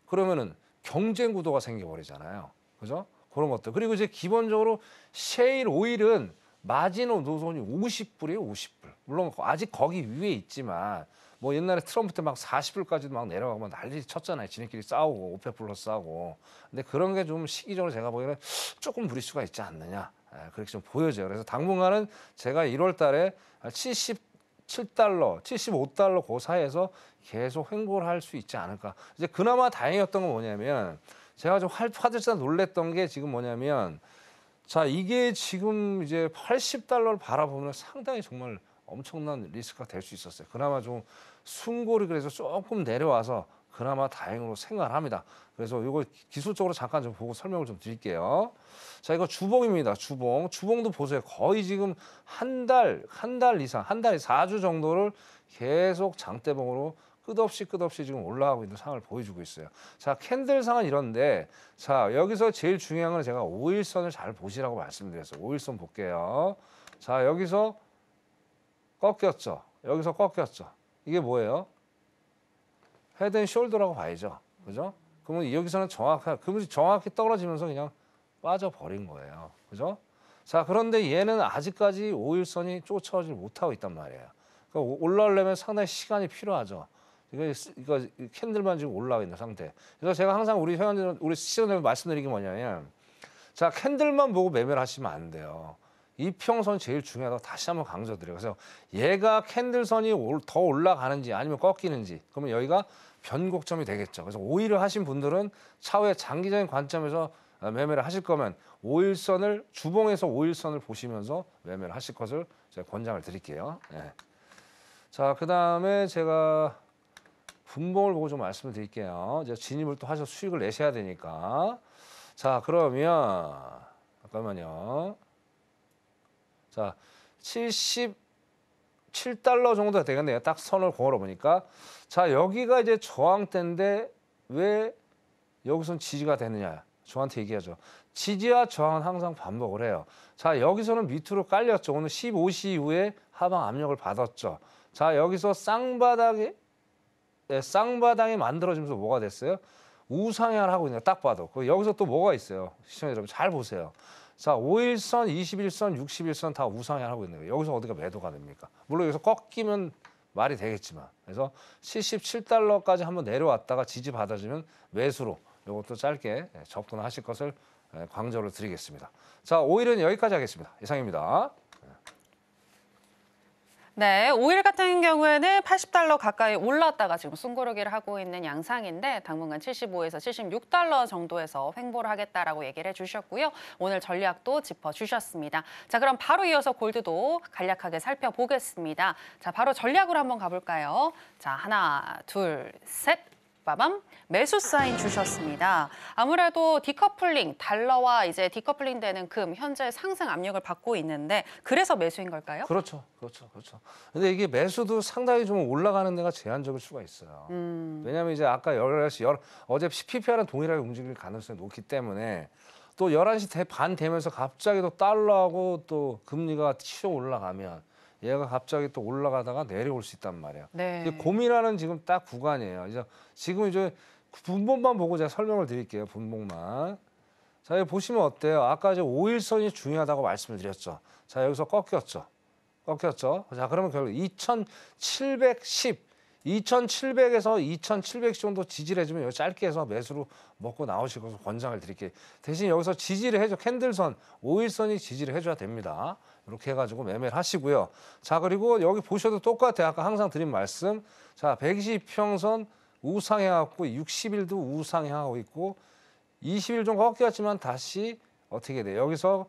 그러면은 경쟁 구도가 생겨버리잖아요. 그죠? 그런 것들. 그리고 이제 기본적으로 셰일 오일은 마진 노선이 50불이에요, 50불. 물론 아직 거기 위에 있지만 뭐 옛날에 트럼프 때 막 40불까지도 막 내려가고 막 난리 쳤잖아요. 지네끼리 싸우고 오펙 플러스 하고. 근데 그런 게 좀 시기적으로 제가 보기에는 조금 무리수가 있지 않느냐. 그렇게 좀 보여져요. 그래서 당분간은 제가 1월 달에 77달러, 75달러 그 사이에서 계속 횡보를 할 수 있지 않을까. 이제 그나마 다행이었던 건 뭐냐면 제가 좀 화들짝 놀랬던 게 지금 뭐냐면 자 이게 지금 이제 80달러를 바라보면 상당히 정말 엄청난 리스크가 될 수 있었어요. 그나마 좀 순고리 그래서 조금 내려와서 그나마 다행으로 생각을 합니다. 그래서 이거 기술적으로 잠깐 좀 보고 설명을 좀 드릴게요. 자 이거 주봉입니다. 주봉도 보세요. 거의 지금 한 달 이상, 한 달에 4주 정도를 계속 장대봉으로 끝없이 지금 올라가고 있는 상황을 보여주고 있어요. 자, 캔들상은 이런데, 자, 여기서 제일 중요한 건 제가 5일선을 잘 보시라고 말씀드렸어요. 5일선 볼게요. 자, 여기서 꺾였죠. 이게 뭐예요? 헤드 앤 숄더라고 봐야죠. 그죠? 그러면 여기서는 정확히 떨어지면서 그냥 빠져버린 거예요. 그죠? 자, 그런데 얘는 아직까지 5일선이 쫓아오지 못하고 있단 말이에요. 그러니까 올라오려면 상당히 시간이 필요하죠. 이거 캔들만 지금 올라와 있는 상태. 그래서 제가 항상 우리 시청자들 말씀드리는 게 뭐냐면, 자 캔들만 보고 매매를 하시면 안 돼요. 이평선 제일 중요하다고 다시 한번 강조드려요. 그래서 얘가 캔들선이 더 올라가는지 아니면 꺾이는지 그러면 여기가 변곡점이 되겠죠. 그래서 5일을 하신 분들은 차후에 장기적인 관점에서 매매를 하실 거면 5일선을 주봉에서 5일선을 보시면서 매매를 하실 것을 제가 권장을 드릴게요. 네. 자 그다음에 제가 분봉을 보고 좀 말씀을 드릴게요. 이제 진입을 또 하셔서 수익을 내셔야 되니까. 자, 그러면 잠깐만요. 자, 77달러 정도 되겠네요. 딱 선을 걸어 보니까. 자, 여기가 이제 저항대인데 왜 여기선 지지가 되느냐? 저한테 얘기하죠. 지지와 저항은 항상 반복을 해요. 자, 여기서는 밑으로 깔렸죠. 오늘 15시 이후에 하방 압력을 받았죠. 자, 여기서 쌍바닥이 만들어지면서 뭐가 됐어요? 우상향을 하고 있네요. 딱 봐도. 여기서 또 뭐가 있어요? 시청자 여러분 잘 보세요. 자, 5일선, 21선, 61선 다 우상향을 하고 있네요. 여기서 어디가 매도가 됩니까? 물론 여기서 꺾이면 말이 되겠지만. 그래서 77달러까지 한번 내려왔다가 지지 받아주면 매수로 이것도 짧게 접근하실 것을 강조를 드리겠습니다. 자, 5일은 여기까지 하겠습니다. 이상입니다. 네, 5일 같은 경우에는 80달러 가까이 올랐다가 지금 숨고르기를 하고 있는 양상인데 당분간 75에서 76달러 정도에서 횡보를 하겠다라고 얘기를 해주셨고요. 오늘 전략도 짚어주셨습니다. 자, 그럼 바로 이어서 골드도 간략하게 살펴보겠습니다. 자, 바로 전략으로 한번 가볼까요? 자, 하나, 둘, 셋. 빠밤 매수 사인 주셨습니다. 아무래도 디커플링, 달러와 이제 디커플링 되는 금 현재 상승 압력을 받고 있는데 그래서 매수인 걸까요? 그렇죠. 근데 이게 매수도 상당히 좀 올라가는 데가 제한적일 수가 있어요. 왜냐하면 이제 아까 11시, 어제 PPR은 동일하게 움직일 가능성이 높기 때문에 또 11시 반 되면서 갑자기 또 달러하고 또 금리가 치어 올라가면 얘가 갑자기 또 올라가다가 내려올 수 있단 말이에요. 네. 고민하는 지금 딱 구간이에요. 지금 이제 분봉만 보고 제가 설명을 드릴게요. 분봉만. 자, 여기 보시면 어때요? 아까 이제 5일선이 중요하다고 말씀을 드렸죠. 자, 여기서 꺾였죠. 자, 그러면 결국 2710에서 2700 정도 지지를 해주면 여기 짧게 해서 매수로 먹고 나오실 것을 권장을 드릴게요. 대신 여기서 지지를 해줘. 캔들선, 5일선이 지지를 해줘야 됩니다. 이렇게 해가지고 매매를 하시고요. 자, 그리고 여기 보셔도 똑같아요. 아까 항상 드린 말씀. 자, 120평선 우상향하고 60일도 우상향하고 있고 20일 좀 꺾였지만 다시 어떻게 돼요? 여기서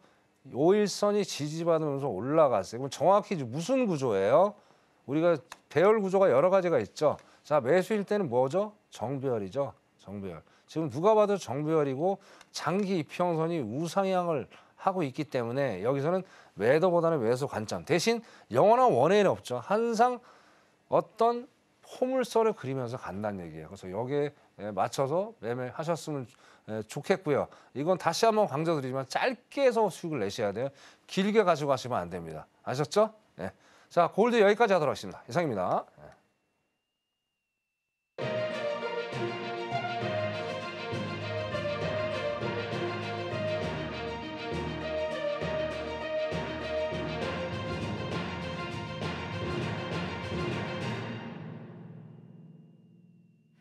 5일선이 지지받으면서 올라갔어요. 그럼 정확히 무슨 구조예요? 우리가 배열 구조가 여러 가지가 있죠. 자, 매수일 때는 뭐죠? 정배열이죠. 정배열. 지금 누가 봐도 정배열이고 장기 이평선이 우상향을 하고 있기 때문에 여기서는 매도보다는 매수 관점. 대신 영원한 원인은 없죠. 항상 어떤 포물선을 그리면서 간다는 얘기예요. 그래서 여기에 맞춰서 매매하셨으면 좋겠고요. 이건 다시 한번 강조드리지만 짧게 해서 수익을 내셔야 돼요. 길게 가지고 가시면 안 됩니다. 아셨죠? 네. 자, 골드 여기까지 하도록 하겠습니다. 이상입니다.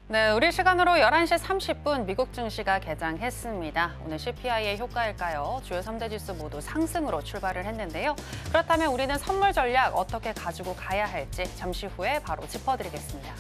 네, 우리 시간으로 11시 30분 미국 증시가 개장했습니다. 오늘 CPI의 효과일까요? 주요 3대 지수 모두 상승으로 출발을 했는데요. 그렇다면 우리는 선물 전략 어떻게 가지고 가야 할지 잠시 후에 바로 짚어드리겠습니다.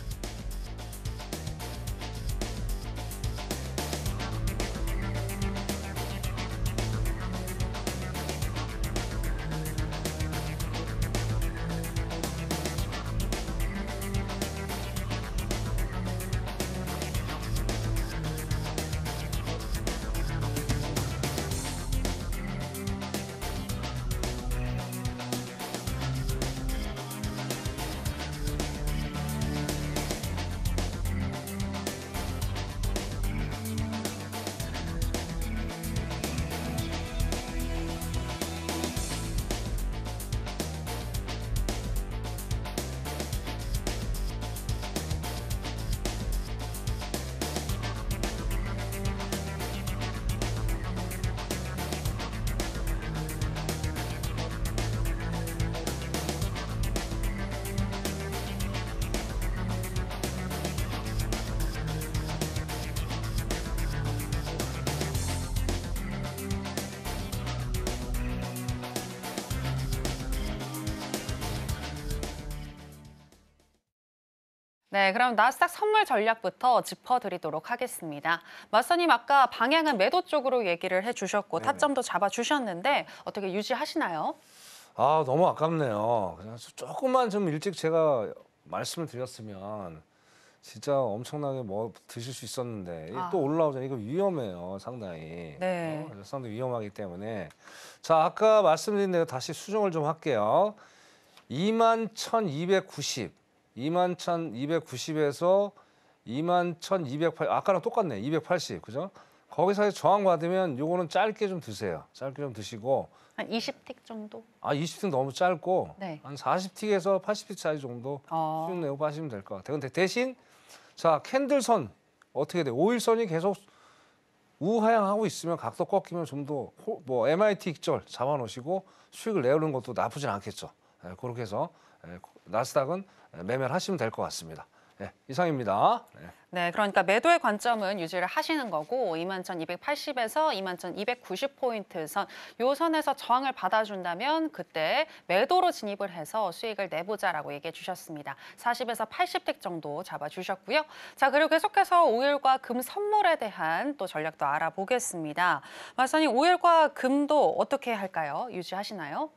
네, 그럼 나스닥 선물 전략부터 짚어드리도록 하겠습니다. 마스터님 아까 방향은 매도 쪽으로 얘기를 해주셨고 타점도 잡아주셨는데 어떻게 유지하시나요? 아, 너무 아깝네요. 그냥 조금만 좀 일찍 제가 말씀을 드렸으면 진짜 엄청나게 뭐 드실 수 있었는데 이게 또 올라오잖아요. 이거 위험해요, 상당히. 네. 상당히 위험하기 때문에. 자, 아까 말씀드린 대로 다시 수정을 좀 할게요. 21,290. 21,290에서 21,280. 아까랑 똑같네. 280. 그죠? 거기서 저항 받으면 요거는 짧게 좀 드세요. 짧게 좀 드시고 한 20틱 정도? 20틱 너무 짧고 네. 한 40틱에서 80틱 사이 정도 수익 내고 빠시면 될 것 같아요. 근데 대신 자 캔들선 어떻게 돼? 5일선이 계속 우하향하고 있으면 각도 꺾이면 좀 더 뭐 MIT 익절 잡아놓으시고 수익을 내오는 것도 나쁘진 않겠죠. 그렇게 해서 나스닥은 매매를 하시면 될 것 같습니다. 이상입니다. 네, 그러니까 매도의 관점은 유지를 하시는 거고 21,280에서 21,290포인트 선, 요 선에서 저항을 받아준다면 그때 매도로 진입을 해서 수익을 내보자라고 얘기해 주셨습니다. 40에서 80택 정도 잡아주셨고요. 자, 그리고 계속해서 오일과 금 선물에 대한 또 전략도 알아보겠습니다. 마선님, 오일과 금도 어떻게 할까요? 유지하시나요?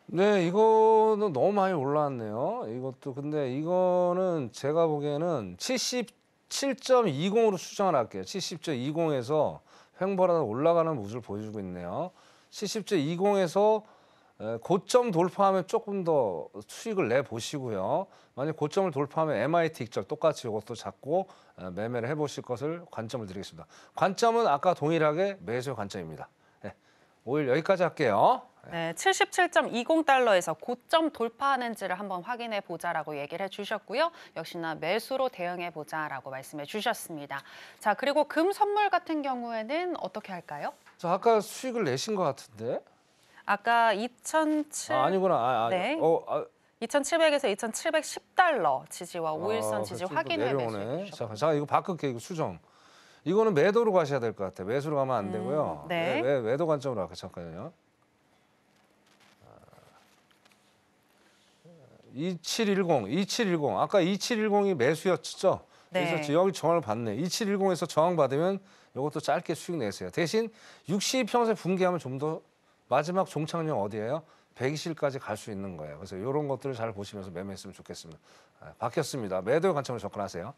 네, 이거는 너무 많이 올라왔네요. 이것도 근데 이거는 제가 보기에는 77.20으로 수정을 할게요. 70.20에서 횡보하다 올라가는 모습을 보여주고 있네요. 70.20에서 고점 돌파하면 조금 더 수익을 내 보시고요. 만약 고점을 돌파하면 MIT 익절 똑같이 이것도 잡고 매매를 해보실 것을 관점을 드리겠습니다. 관점은 아까 동일하게 매수의 관점입니다. 오일 여기까지 할게요. 네, 77.20달러에서 고점 돌파하는지를 한번 확인해 보자라고 얘기를 해주셨고요. 역시나 매수로 대응해 보자라고 말씀해 주셨습니다. 자, 그리고 금 선물 같은 경우에는 어떻게 할까요? 자, 아까 수익을 내신 것 같은데? 아까 2,700, 아니구나. 네. 2,700에서 2,710달러 지지와 5일선 지지 확인해 매수해 주셨고요. 자, 이거 바꿀게요. 이거 수정. 이거는 매도로 가셔야 될 것 같아요. 매수로 가면 안 되고요. 네. 매도 관점으로 할게요. 잠깐만요. 2710. 아까 2710이 매수였죠? 네. 그래서 여기 저항을 받네. 2710에서 저항 받으면 이것도 짧게 수익 내세요. 대신 62평생 분기하면 좀 더 마지막 종착역 어디예요? 120일까지 갈 수 있는 거예요. 그래서 이런 것들을 잘 보시면서 매매했으면 좋겠습니다. 바뀌었습니다. 매도의 관점으로 접근하세요.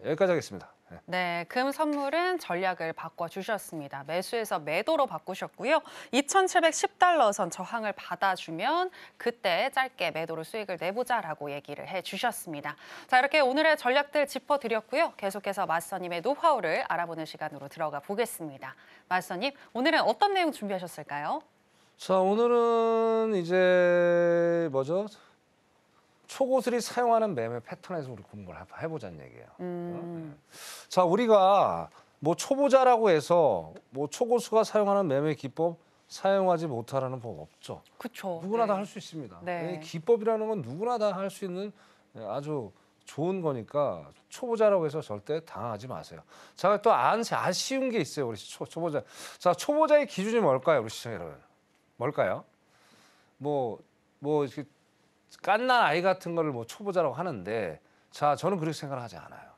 여기까지 하겠습니다. 네, 금 선물은 전략을 바꿔주셨습니다. 매수에서 매도로 바꾸셨고요. 2,710달러 선 저항을 받아주면 그때 짧게 매도로 수익을 내보자라고 얘기를 해주셨습니다. 자, 이렇게 오늘의 전략들 짚어드렸고요. 계속해서 마스터님의 노하우를 알아보는 시간으로 들어가 보겠습니다. 마스터님, 오늘은 어떤 내용 준비하셨을까요? 자, 오늘은 이제 뭐죠? 초고수들이 사용하는 매매 패턴에서 우리 공부를 해보자는 얘기예요. 자, 우리가 뭐 초보자라고 해서 뭐 초고수가 사용하는 매매 기법 사용하지 못하라는 법 없죠. 그렇죠. 누구나 다 할 수 있습니다. 네. 기법이라는 건 누구나 다 할 수 있는 아주 좋은 거니까 초보자라고 해서 절대 당하지 마세요. 자, 또 아쉬운 게 있어요, 우리 초보자. 자, 초보자의 기준이 뭘까요, 우리 시청자 여러분? 뭘까요? 뭐 이렇게 깐난 아이 같은 거를 뭐 초보자라고 하는데, 자, 저는 그렇게 생각을 하지 않아요.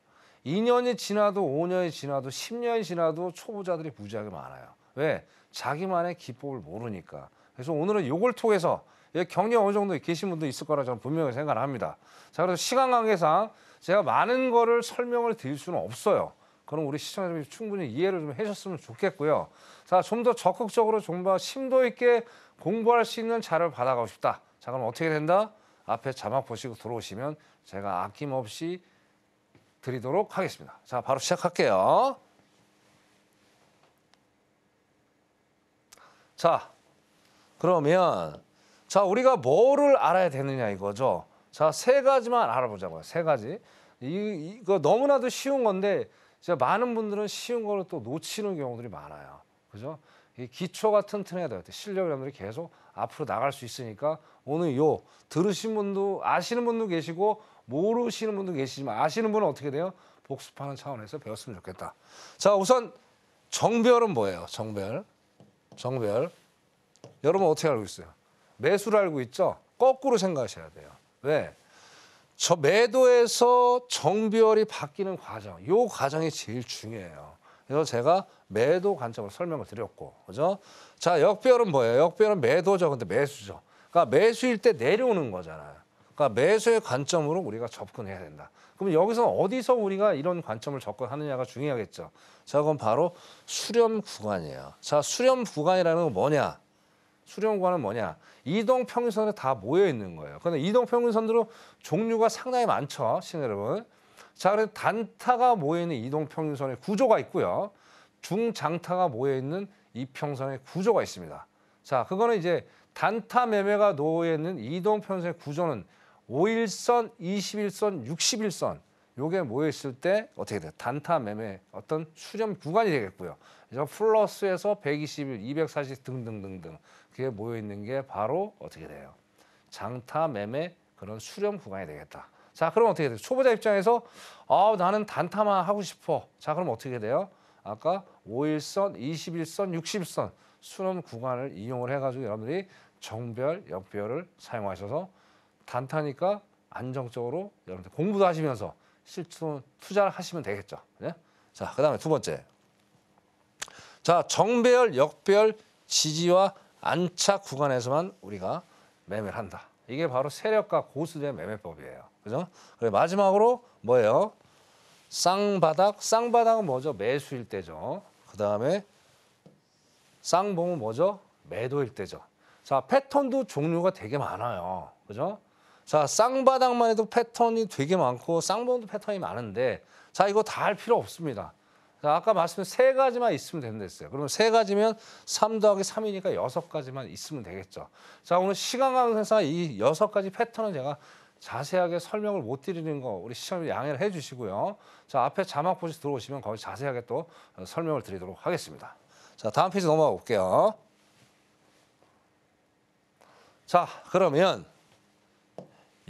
2년이 지나도 5년이 지나도 10년이 지나도 초보자들이 무지하게 많아요. 왜? 자기만의 기법을 모르니까. 그래서 오늘은 이걸 통해서 경력 어느 정도 계신 분도 있을 거라 저는 분명히 생각을 합니다. 자, 그래서 시간 관계상 제가 많은 거를 설명을 드릴 수는 없어요. 그럼 우리 시청자들이 충분히 이해를 좀 해줬으면 좋겠고요. 자, 좀 더 적극적으로 좀 더 심도 있게 공부할 수 있는 자료를 받아가고 싶다. 자, 그럼 어떻게 된다? 앞에 자막 보시고 들어오시면 제가 아낌없이 드리도록 하겠습니다. 자, 바로 시작할게요. 자, 그러면 자, 우리가 뭐를 알아야 되느냐 이거죠. 자, 세 가지만 알아보자고요. 세 가지. 이거 너무나도 쉬운 건데 진짜 많은 분들은 쉬운 거를 또 놓치는 경우들이 많아요. 그죠? 이 기초가 튼튼해야 돼요. 실력자들이 계속 앞으로 나갈 수 있으니까 오늘 요 들으신 분도 아시는 분도 계시고 모르시는 분도 계시지만 아시는 분은 어떻게 돼요? 복습하는 차원에서 배웠으면 좋겠다. 자, 우선 정배열은 뭐예요? 정배열. 여러분 어떻게 알고 있어요? 매수를 알고 있죠? 거꾸로 생각하셔야 돼요. 왜? 저 매도에서 정배열이 바뀌는 과정, 이 과정이 제일 중요해요. 그래서 제가 매도 관점으로 설명을 드렸고, 그죠? 자, 역배열은 뭐예요? 역배열은 매도죠. 근데 매수죠. 그러니까 매수일 때 내려오는 거잖아요. 그러니까 매수의 관점으로 우리가 접근해야 된다. 그럼 여기서 어디서 우리가 이런 관점을 접근하느냐가 중요하겠죠. 자, 그건 바로 수렴 구간이에요. 자, 수렴 구간이라는 건 뭐냐? 수렴 구간은 뭐냐? 이동 평균선에 다 모여 있는 거예요. 그런데 이동 평균선들은 종류가 상당히 많죠, 시청자 여러분. 자, 그래서 단타가 모여 있는 이동 평균선의 구조가 있고요. 중장타가 모여 있는 이평선의 구조가 있습니다. 자, 그거는 이제 단타 매매가 놓여 있는 이동평선의 구조는 5일선, 21선, 61선 요게 모여 있을 때 어떻게 돼요? 단타 매매 어떤 수렴 구간이 되겠고요. 그래서 플러스에서 121, 240 등등등등 그게 모여 있는 게 바로 어떻게 돼요? 장타 매매 그런 수렴 구간이 되겠다. 자, 그럼 어떻게 돼요? 초보자 입장에서 나는 단타만 하고 싶어. 자, 그럼 어떻게 돼요? 아까 5일선, 21선, 60선 수렴 구간을 이용을 해가지고 여러분들이 정별, 역별을 사용하셔서 단타니까 안정적으로 여러분들 공부도 하시면서 실전 투자를 하시면 되겠죠. 네? 자, 그다음에 두 번째. 자, 정배열, 역배열, 지지와 안착 구간에서만 우리가 매매를 한다. 이게 바로 세력가 고수들의 매매법이에요. 그죠? 그리고 마지막으로 뭐예요? 쌍바닥. 쌍바닥은 뭐죠? 매수일 때죠. 그다음에 쌍봉은 뭐죠? 매도일 때죠. 자, 패턴도 종류가 되게 많아요. 그죠? 자, 쌍바닥만 해도 패턴이 되게 많고 쌍봉도 패턴이 많은데 자, 이거 다 할 필요 없습니다. 자, 아까 말씀드린 세 가지만 있으면 된다 했어요. 그러면 세 가지면 3 더하기 3이니까 6가지만 있으면 되겠죠. 자, 오늘 시간 관계상 이 6가지 패턴은 제가 자세하게 설명을 못 드리는 거 우리 시청자 양해를 해 주시고요. 자, 앞에 자막 보시 들어오시면 거기 자세하게 또 설명을 드리도록 하겠습니다. 자, 다음 페이지 넘어가 볼게요. 자, 그러면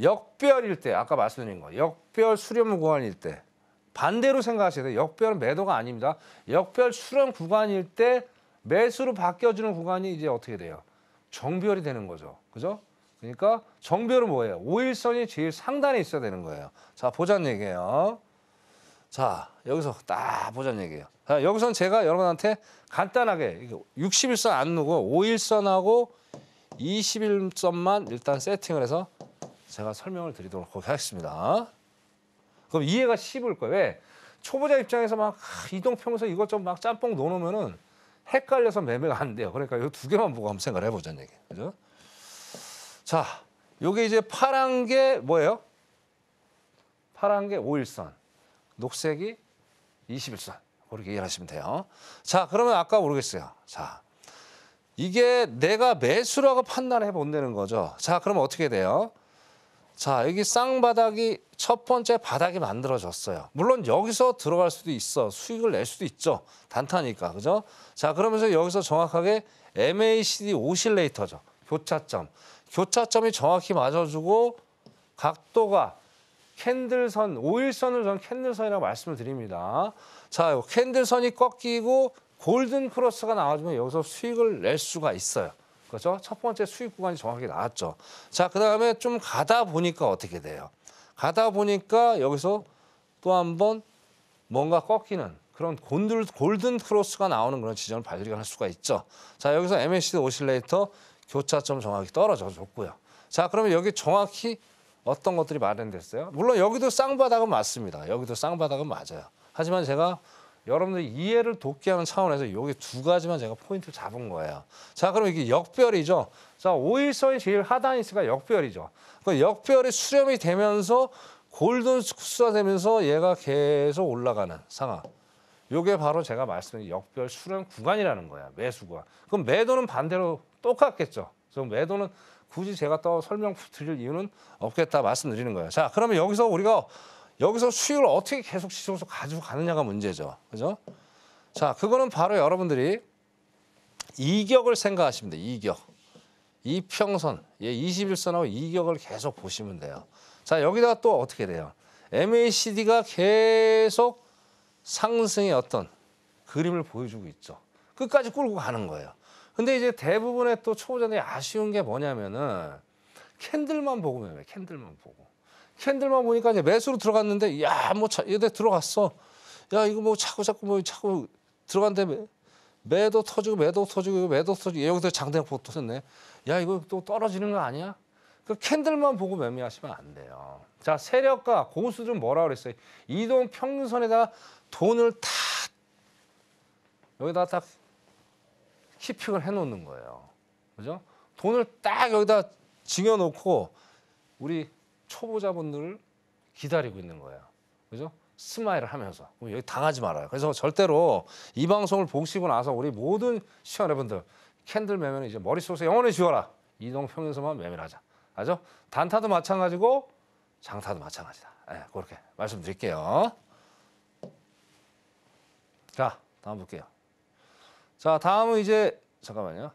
역별일 때 아까 말씀드린 거 역별 수렴 구간일 때 반대로 생각하셔야 돼요. 역별은 매도가 아닙니다. 역별 수렴 구간일 때 매수로 바뀌어주는 구간이 이제 어떻게 돼요? 정별이 되는 거죠. 그죠? 그러니까 정별은 뭐예요? 5일선이 제일 상단에 있어야 되는 거예요. 자, 보자는 얘기예요. 자, 여기서 딱 보자는 얘기예요. 자, 여기선 제가 여러분한테 간단하게 60일선 안 누고 5일선하고 21선만 일단 세팅을 해서 제가 설명을 드리도록 하겠습니다. 그럼 이해가 쉽을 거예요. 왜? 초보자 입장에서 막 이동평선 이것저것 막 짬뽕 넣어놓으면은 헷갈려서 매매가 안 돼요. 그러니까 이 두 개만 보고 한번 생각을 해보자는 얘기예요. 그죠? 자, 요게 이제 파란 게 뭐예요? 파란 게 5일선, 녹색이 21선. 그렇게 이해하시면 돼요. 자, 그러면 아까 모르겠어요. 자, 이게 내가 매수라고 판단해 본다는 거죠. 자, 그러면 어떻게 돼요? 자, 여기 쌍바닥이 첫 번째 바닥이 만들어졌어요. 물론 여기서 들어갈 수도 있어. 수익을 낼 수도 있죠. 단타니까. 그죠? 자, 그러면서 여기서 정확하게 MACD 오실레이터죠. 교차점. 교차점이 정확히 맞아주고 각도가 캔들선, 5일선을 저는 캔들선이라고 말씀을 드립니다. 자, 캔들선이 꺾이고 골든 크로스가 나와주면 여기서 수익을 낼 수가 있어요. 그렇죠? 첫 번째 수익 구간이 정확히 나왔죠. 자, 그 다음에 좀 가다 보니까 어떻게 돼요? 가다 보니까 여기서 또 한 번 뭔가 꺾이는 그런 골든 크로스가 나오는 그런 지점을 발견할 수가 있죠. 자, 여기서 MACD 오실레이터 교차점 정확히 떨어져 줬고요. 자, 그러면 여기 정확히 어떤 것들이 마련됐어요? 물론 여기도 쌍바닥은 맞습니다. 여기도 쌍바닥은 맞아요. 하지만 제가 여러분들 이해를 돕게 하는 차원에서 여기 두 가지만 제가 포인트를 잡은 거예요. 자, 그럼 이게 역별이죠. 자, 5일선이 제일 하단에 있으니까 역별이죠. 그 역별이 수렴이 되면서 골든 수가 되면서 얘가 계속 올라가는 상황. 요게 바로 제가 말씀드린 역별 수렴 구간이라는 거야. 매수 구간. 그럼 매도는 반대로 똑같겠죠. 그래서 매도는 굳이 제가 또 설명 드릴 이유는 없겠다 말씀드리는 거예요. 자, 그러면 여기서 수익을 어떻게 계속 지속해서 가지고 가느냐가 문제죠. 그죠? 자, 그거는 바로 여러분들이 이격을 생각하시면 돼요. 이격. 이평선, 21선하고 이격을 계속 보시면 돼요. 자, 여기다가 또 어떻게 돼요? MACD가 계속 상승의 어떤 그림을 보여주고 있죠. 끝까지 끌고 가는 거예요. 근데 이제 대부분의 또 초보자들이 아쉬운 게 뭐냐면은 캔들만 보고 매매, 캔들만 보고. 캔들만 보니까 이제 매수로 들어갔는데, 야, 뭐, 이때 들어갔어. 야, 이거 뭐 자꾸 들어갔는데 매도 터지고, 여기서 장대가 터졌네. 야, 이거 또 떨어지는 거 아니야? 그 캔들만 보고 매매하시면 안 돼요. 자, 세력가, 고수들은 뭐라 그랬어요? 이동 평균선에다가 돈을 여기다 딱 키핑을 해놓는 거예요. 그죠? 돈을 딱 여기다 징여놓고 우리 초보자분들을 기다리고 있는 거예요. 그죠? 스마일을 하면서. 그럼 여기 당하지 말아요. 그래서 절대로 이 방송을 보시고 나서 우리 모든 시청자분들 캔들 매매는 이제 머릿속에서 영원히 지워라. 이동평균선만 매매를 하자. 알죠? 단타도 마찬가지고 장타도 마찬가지다. 네, 그렇게 말씀드릴게요. 자, 다음 볼게요. 자, 다음은 이제 잠깐만요.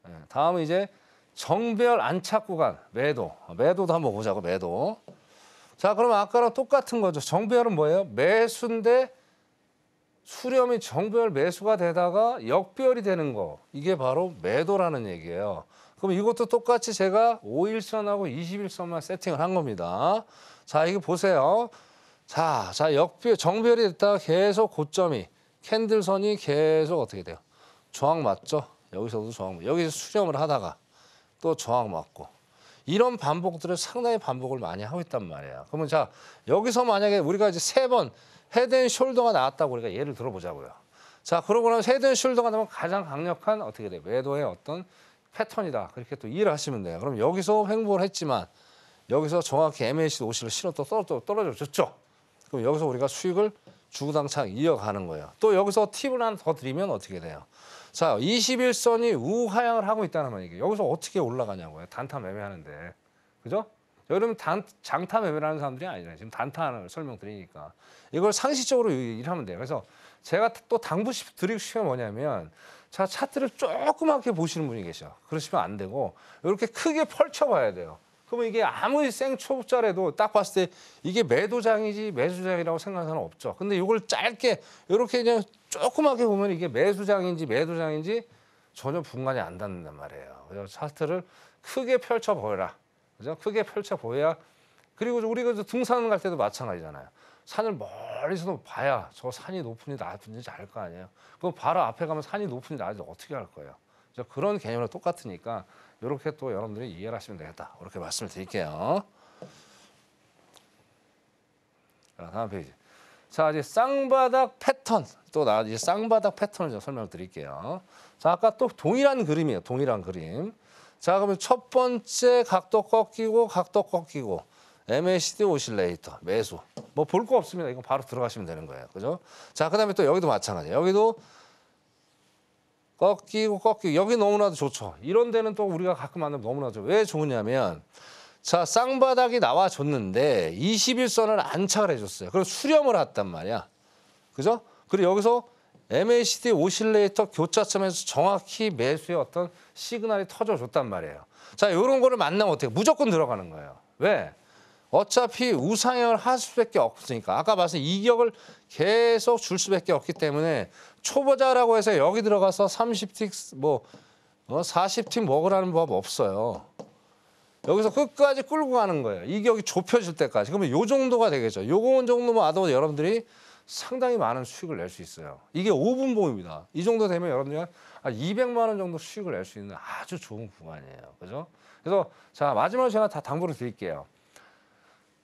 네, 다음은 이제 정배열 안착 구간 매도도 한번 보자고. 매도. 자, 그러면 아까랑 똑같은 거죠. 정배열은 뭐예요? 매수인데 수렴이 정배열 매수가 되다가 역배열이 되는 거. 이게 바로 매도라는 얘기예요. 그럼 이것도 똑같이 제가 5일선하고 20일선만 세팅을 한 겁니다. 자, 이거 보세요. 자, 정배열이 됐다가 계속 고점이 캔들선이 계속 어떻게 돼요? 저항 맞죠? 여기서도 저항, 여기서 수렴을 하다가 또 저항 맞고. 이런 반복들을 상당히 반복을 많이 하고 있단 말이에요. 그러면 자, 여기서 만약에 우리가 이제 3번 헤드앤숄더가 나왔다고 우리가 예를 들어보자고요. 자, 그러고 나면 헤드앤숄더가 나면 가장 강력한 어떻게 돼요? 매도의 어떤 패턴이다. 그렇게 또 이해를 하시면 돼요. 그럼 여기서 횡보를 했지만 여기서 정확히 MACD 50을 실어 또 떨어졌죠. 그럼 여기서 우리가 수익을 주구장창 이어가는 거예요. 또 여기서 팁을 하나 더 드리면 어떻게 돼요? 자, 21선이 우하향을 하고 있다는 말이에요. 여기서 어떻게 올라가냐고요. 단타 매매하는데. 그죠? 여러분 장타 매매를 하는 사람들이 아니잖아요. 지금 단타를 설명드리니까. 이걸 상식적으로 일하면 돼요. 그래서 제가 또 당부드리고 싶은 게 뭐냐면 자, 차트를 조그맣게 보시는 분이 계셔. 그러시면 안 되고 이렇게 크게 펼쳐봐야 돼요. 그러면 이게 아무리 생초보자라도 딱 봤을 때 이게 매도장이지 매수장이라고 생각하는 사람은 없죠. 근데 이걸 짧게 이렇게 그냥 조그맣게 보면 이게 매수장인지 매도장인지 전혀 분간이 안 닿는단 말이에요. 그래서 차트를 크게 펼쳐 보여라. 그죠? 크게 펼쳐 보여야. 그리고 우리가 등산 갈 때도 마찬가지잖아요. 산을 멀리서 봐야 저 산이 높은지 낮은지 알 거 아니에요. 그럼 바로 앞에 가면 산이 높은지 낮은지 어떻게 알 거예요? 그런 개념으로 똑같으니까 이렇게 또 여러분들이 이해를 하시면 되겠다. 이렇게 말씀을 드릴게요. 자, 다음 페이지. 자, 이제 쌍바닥 패턴. 이제 쌍바닥 패턴을 좀 설명을 드릴게요. 자, 아까 또 동일한 그림이에요. 동일한 그림. 자, 그러면 첫 번째 각도 꺾이고 MACD 오실레이터 매수. 뭐 볼 거 없습니다. 이거 바로 들어가시면 되는 거예요. 그죠? 자, 그다음에 또 여기도 마찬가지예요. 여기도 꺾이고 여기 너무나도 좋죠. 이런 데는 또 우리가 가끔 만나면 너무나도 좋아요. 왜 좋으냐면 자, 쌍바닥이 나와줬는데 21선을 안착을 해줬어요. 그래서 수렴을 했단 말이야. 그죠? 그리고 여기서 MACD 오실레이터 교차점에서 정확히 매수의 어떤 시그널이 터져줬단 말이에요. 자, 이런 거를 만나면 어떻게 무조건 들어가는 거예요. 왜? 어차피 우상향을 할 수밖에 없으니까. 아까 말씀 이격을 계속 줄 수밖에 없기 때문에 초보자라고 해서 여기 들어가서 30틱 40틱 먹으라는 법 없어요. 여기서 끝까지 끌고 가는 거예요. 이격이 좁혀질 때까지. 그러면 요 정도가 되겠죠. 요거 정도만 와도 여러분들이 상당히 많은 수익을 낼 수 있어요. 이게 5분 봉입니다. 이 정도 되면 여러분들이 200만 원 정도 수익을 낼 수 있는 아주 좋은 구간이에요. 그죠? 그래서 자, 마지막으로 제가 다 당부를 드릴게요.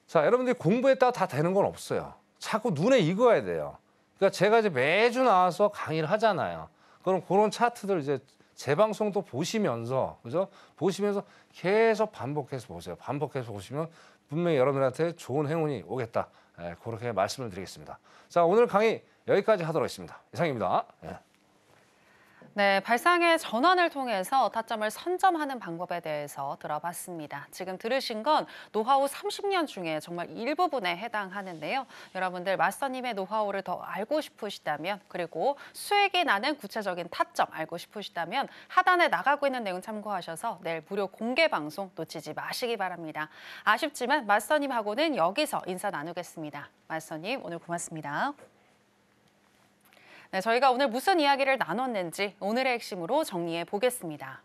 자, 여러분들이 공부했다가 다 되는 건 없어요. 자꾸 눈에 익어야 돼요. 그러니까 제가 이제 매주 나와서 강의를 하잖아요. 그럼 그런 차트들 이제 재방송도 보시면서, 그죠? 보시면서 계속 반복해서 보세요. 반복해서 보시면 분명히 여러분들한테 좋은 행운이 오겠다. 그렇게 말씀을 드리겠습니다. 자, 오늘 강의 여기까지 하도록 하겠습니다. 이상입니다. 네, 발상의 전환을 통해서 타점을 선점하는 방법에 대해서 들어봤습니다. 지금 들으신 건 노하우 30년 중에 정말 일부분에 해당하는데요. 여러분들 마스터님의 노하우를 더 알고 싶으시다면, 그리고 수익이 나는 구체적인 타점 알고 싶으시다면 하단에 나가고 있는 내용 참고하셔서 내일 무료 공개 방송 놓치지 마시기 바랍니다. 아쉽지만 마스터님하고는 여기서 인사 나누겠습니다. 마스터님, 오늘 고맙습니다. 네, 저희가 오늘 무슨 이야기를 나눴는지 오늘의 핵심으로 정리해 보겠습니다.